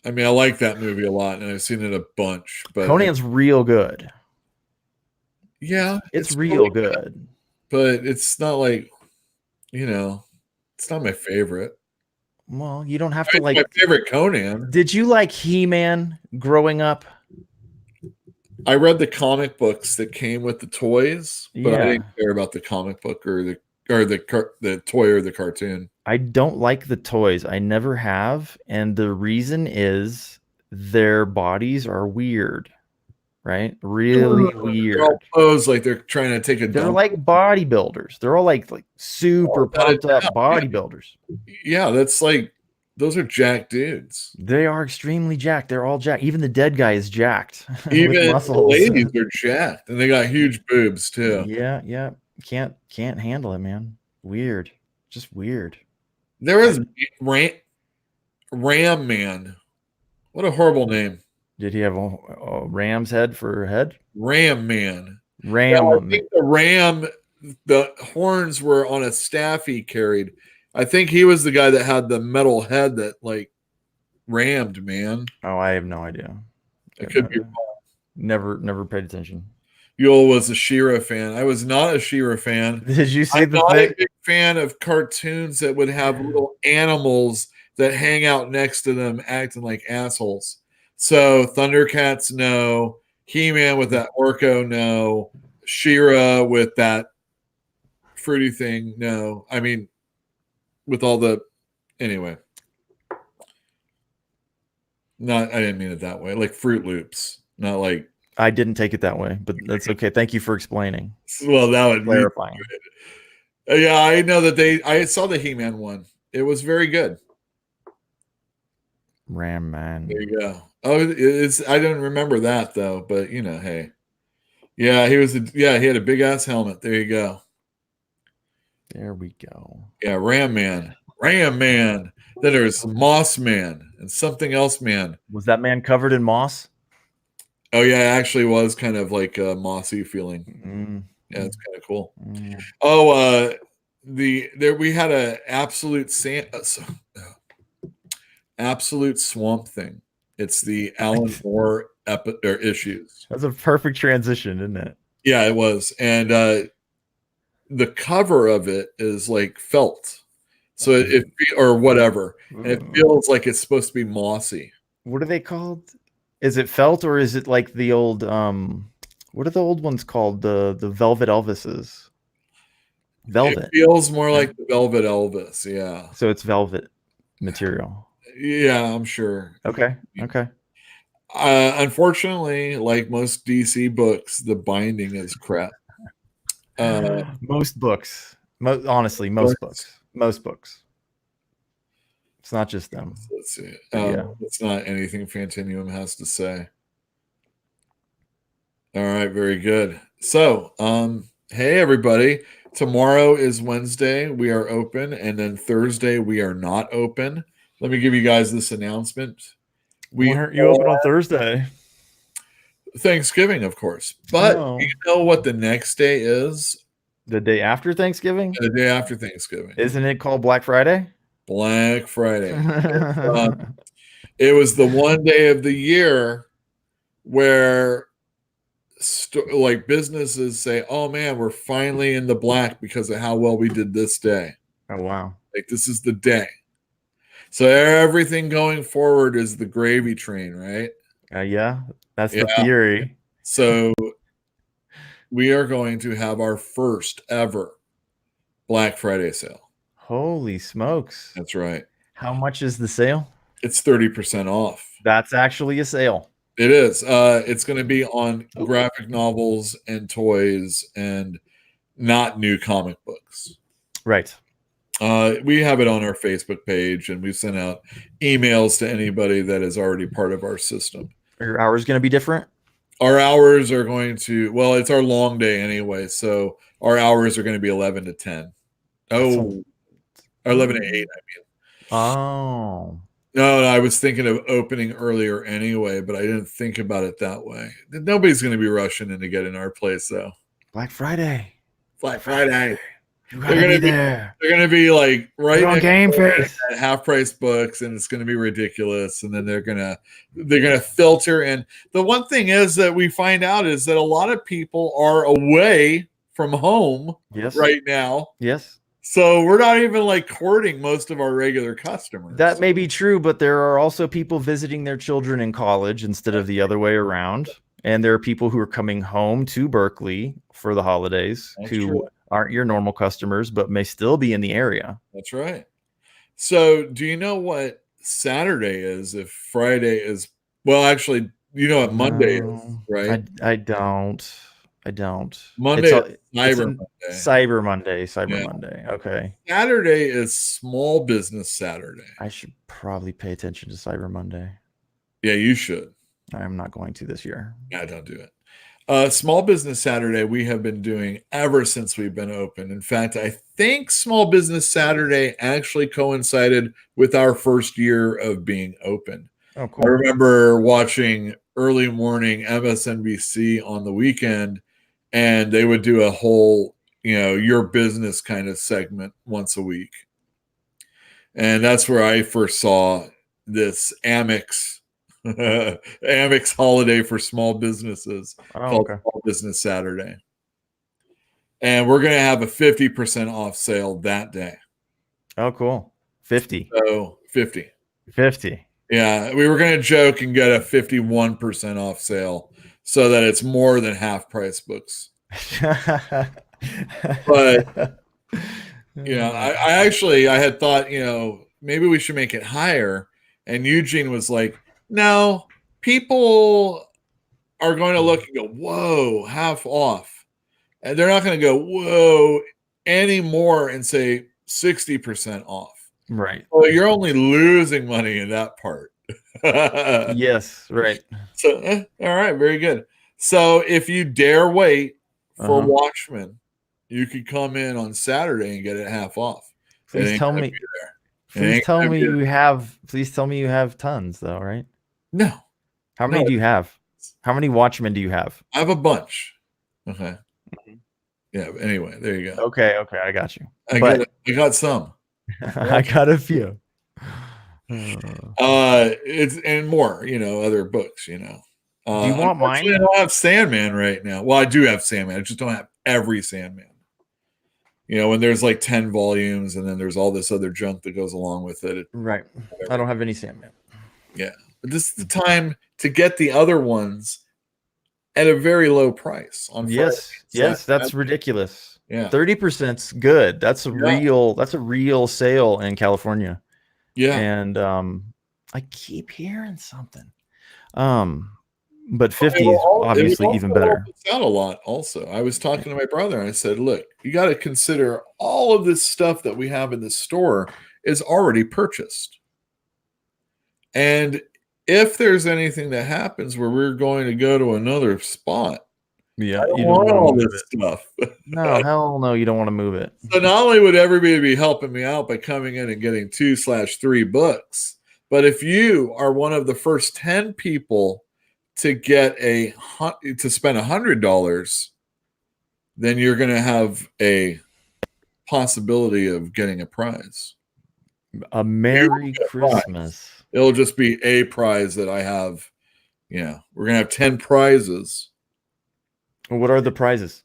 I mean, I like that movie a lot, and I've seen it a bunch. But Conan's real good. Yeah, it's real good. But it's not like, it's not my favorite. Well, you don't have to like my favorite Conan. Did you like He-Man growing up? I read the comic books that came with the toys, but I didn't care about the comic book or the toy or the cartoon. I don't like the toys. I never have, and the reason is their bodies are weird, right? Really weird. They're all posed like they're trying to take a They're dump. like bodybuilders. They're all like super pumped up bodybuilders. Yeah, that's like those are jacked dudes. They are extremely jacked. They're all jacked. Even the dead guy is jacked. Even the ladies are jacked, and they got huge boobs too. Yeah. Can't handle it, man. Weird. Just weird. There was Ram Man. What a horrible name. Did he have a ram's head for a head? Ram Man. I think the horns were on a staff he carried. I think he was the guy that had the metal head that like rammed, man. Oh, I have no idea. It could be wrong. Never paid attention. Yule was a She-Ra fan. I was not a She-Ra fan. Did you see I'm the not thing? a big fan of cartoons that would have little animals that hang out next to them acting like assholes. So Thundercats, no. He-Man with that Orko, no. She-Ra with that fruity thing, no. I mean, with all the anyway. I didn't mean it that way. Like Fruit Loops, not like. I didn't take it that way, but that's okay. Thank you for explaining. Well, that would Clarifying. Yeah, I know that I saw the He-Man one. It was very good. Ram Man. There you go. Oh, I don't remember that though, but hey. Yeah, he had a big ass helmet. There you go. There we go. Yeah, Ram Man. Then there's Moss Man and something else man. Was that man covered in moss? Oh yeah, it actually was kind of like a mossy feeling. Mm. Yeah, it's kind of cool. Mm. Oh, we had a absolute swamp thing. It's the Alan Moore issues. That's a perfect transition, isn't it? Yeah, it was. And the cover of it is like felt. So it or whatever. And it feels like it's supposed to be mossy. What are they called? Is it felt or is it like the old what are the old ones called? The Velvet Elvises. Velvet. It feels more like the Velvet Elvis, yeah. So it's velvet material. Yeah, I'm sure. Okay. Unfortunately, like most DC books, the binding is crap. Most books. Honestly, most books. It's not just them. Let's see. Yeah. It's not anything Fantinuum has to say. All right, very good. So, hey everybody. Tomorrow is Wednesday. We are open, and then Thursday we are not open. Let me give you guys this announcement. Why aren't you open on Thursday? Thanksgiving, of course. But you know what the next day is? The day after Thanksgiving? The day after Thanksgiving. Isn't it called Black Friday? Black Friday. It was the one day of the year where like businesses say, oh man, we're finally in the black because of how well we did this day. Oh, wow. Like this is the day. So everything going forward is the gravy train, right? Yeah, that's the theory. So we are going to have our first ever Black Friday sale. Holy smokes. That's right. How much is the sale? It's 30% off. That's actually a sale. It is. It's going to be on graphic novels and toys and not new comic books. Right. We have it on our Facebook page, and we've sent out emails to anybody that is already part of our system. Are your hours going to be different? Our hours are going to, well, it's our long day anyway, so our hours are going to be 11 to 10. Oh, or 11 to 8, I mean. Oh. No, I was thinking of opening earlier anyway, but I didn't think about it that way. Nobody's going to be rushing in to get in our place, though. Black Friday. Black Friday. They're going to be there. They're going to be like right on Game Face at half-price books, and it's going to be ridiculous. And then they're going to filter. And the one thing is that we find out is that a lot of people are away from home right now. Yes. So we're not even like courting most of our regular customers. That may be true, but there are also people visiting their children in college instead of the other way around. And there are people who are coming home to Berkeley for the holidays who aren't your normal customers, but may still be in the area. That's right. So do you know what Saturday is if Friday is, well, actually, you know what Monday is, right? I don't. Monday is Cyber Monday. Monday. Okay. Saturday is Small Business Saturday. I should probably pay attention to Cyber Monday. Yeah, you should. I'm not going to this year. Yeah, don't do it. Small Business Saturday we have been doing ever since we've been open. In fact, I think Small Business Saturday actually coincided with our first year of being open. Oh, cool. I remember watching early morning MSNBC on the weekend, and they would do a whole, your business kind of segment once a week. And that's where I first saw this Amex Amex holiday for small businesses called okay. Small Business Saturday. And we're going to have a 50% off sale that day. Oh, cool. 50. So 50. 50. Yeah, we were going to joke and get a 51% off sale so that it's more than half price books. But I had thought, maybe we should make it higher. And Eugene was like, no, people are going to look and go, whoa, half off. And they're not going to go, whoa, anymore and say 60% off. Right. Well, you're only losing money in that part. Yes, right. So, all right, very good. So if you dare wait for Watchmen, you could come in on Saturday and get it half off. Please tell me. Please tell me you have tons, though, right? No. How many do you have? How many Watchmen do you have? I have a bunch. Okay. Yeah. Anyway, there you go. Okay. I got you. I got some. I got a few. It's and more. Other books. Do you want mine? I don't have Sandman right now. Well, I do have Sandman. I just don't have every Sandman. When there's like 10 volumes and then there's all this other junk that goes along with it. Right. I don't have any Sandman. Yeah. But this is the time to get the other ones at a very low price. Yes, that's ridiculous. Yeah. 30%'s good. That's a real sale in California. Yeah. And I keep hearing something. But 50 is obviously even better. It's out a lot also. I was talking to my brother and I said, look, you got to consider all of this stuff that we have in the store is already purchased. And if there's anything that happens where we're going to go to another spot, yeah, I don't want all this stuff. No, hell no, you don't want to move it. So not only would everybody be helping me out by coming in and getting 2/3 books, but if you are one of the first 10 people to get to spend $100, then you're going to have a possibility of getting a prize. A Merry Christmas. It'll just be a prize that I have. Yeah, we're going to have 10 prizes. What are the prizes?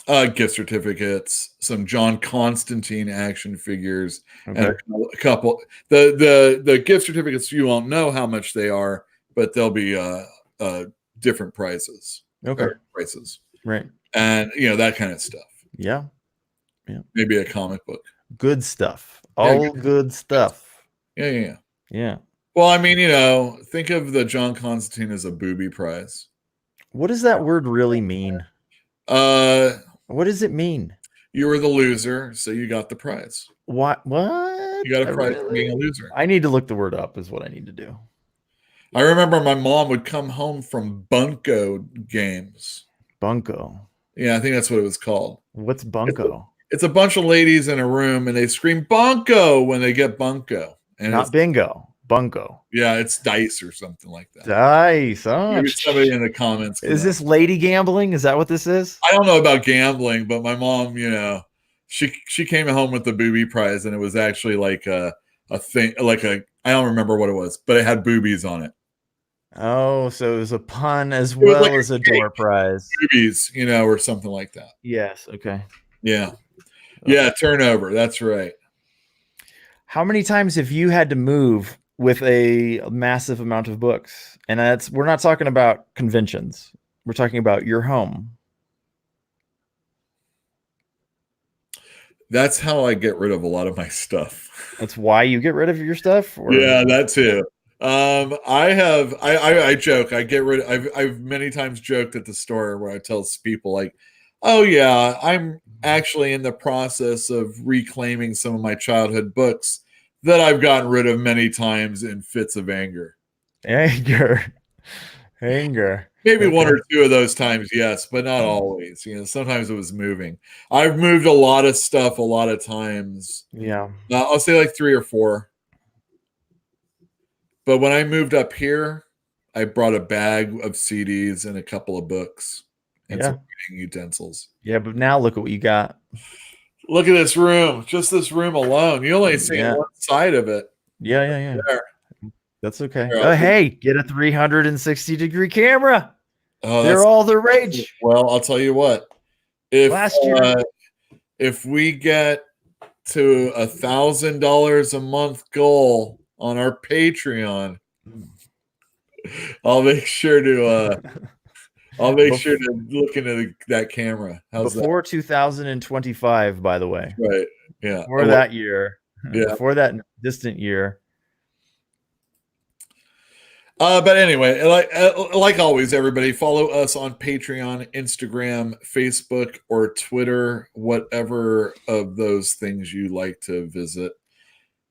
Gift certificates, some John Constantine action figures, and a couple. The gift certificates, you won't know how much they are, but they'll be different prices. Okay. Prices. Right. And that kind of stuff. Yeah. Maybe a comic book. Good stuff. All good stuff. Yeah. Well, I mean, think of the John Constantine as a booby prize. What does that word really mean? What does it mean? You were the loser, so you got the prize. What? You got a prize for being a loser. I need to look the word up is what I need to do. I remember my mom would come home from bunco games. Bunco? Yeah, I think that's what it was called. What's bunco? It's a bunch of ladies in a room and they scream bunco when they get bunco. And not bingo. Bunco. Yeah, it's dice or something like that. Dice. Oh, maybe somebody in the comments. Is this lady gambling? Is that what this is? I don't know about gambling, but my mom, she came home with the booby prize, and it was actually like a thing, I don't remember what it was, but it had boobies on it. Oh, so it was a pun as well as a door prize. Boobies, or something like that. Yes. Okay. Yeah. Yeah. Turnover. That's right. How many times have you had to move with a massive amount of books? And we're not talking about conventions. We're talking about your home. That's how I get rid of a lot of my stuff. That's why you get rid of your stuff? Yeah, that too. I joke. I've many times joked at the store where I tell people like, oh yeah, I'm actually in the process of reclaiming some of my childhood books that I've gotten rid of many times in fits of anger. Anger. Maybe one or two of those times, yes, but not always. Sometimes it was moving. I've moved a lot of stuff a lot of times. Yeah. I'll say like 3 or 4. But when I moved up here, I brought a bag of CDs and a couple of books and some reading utensils. Yeah, but now look at what you got. Look at this room. Just this room alone. You only see one side of it. Yeah. There. That's okay. Here, Oh, hey, get a 360-degree camera. Oh, They're all the rage. well. I'll tell you what. Last year. If we get to $1,000 a month goal on our Patreon, I'll make sure to look into that camera. How's before 2025, by the way. that? Right. Yeah. Before that year. Yeah. Before that distant year. But anyway, like always, everybody follow us on Patreon, Instagram, Facebook, or Twitter, whatever of those things you like to visit.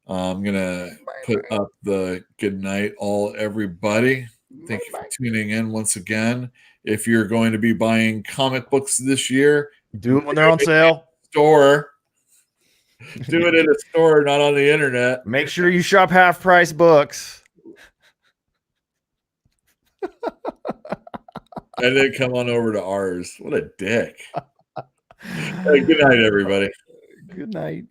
I'm gonna put up the good night, everybody. Thank you for tuning in once again. If you're going to be buying comic books this year, do it when they're on sale. Store. Do it in a store, not on the internet. Make sure you shop half price books. And then come on over to ours. What a dick. Hey, good night, everybody. Good night.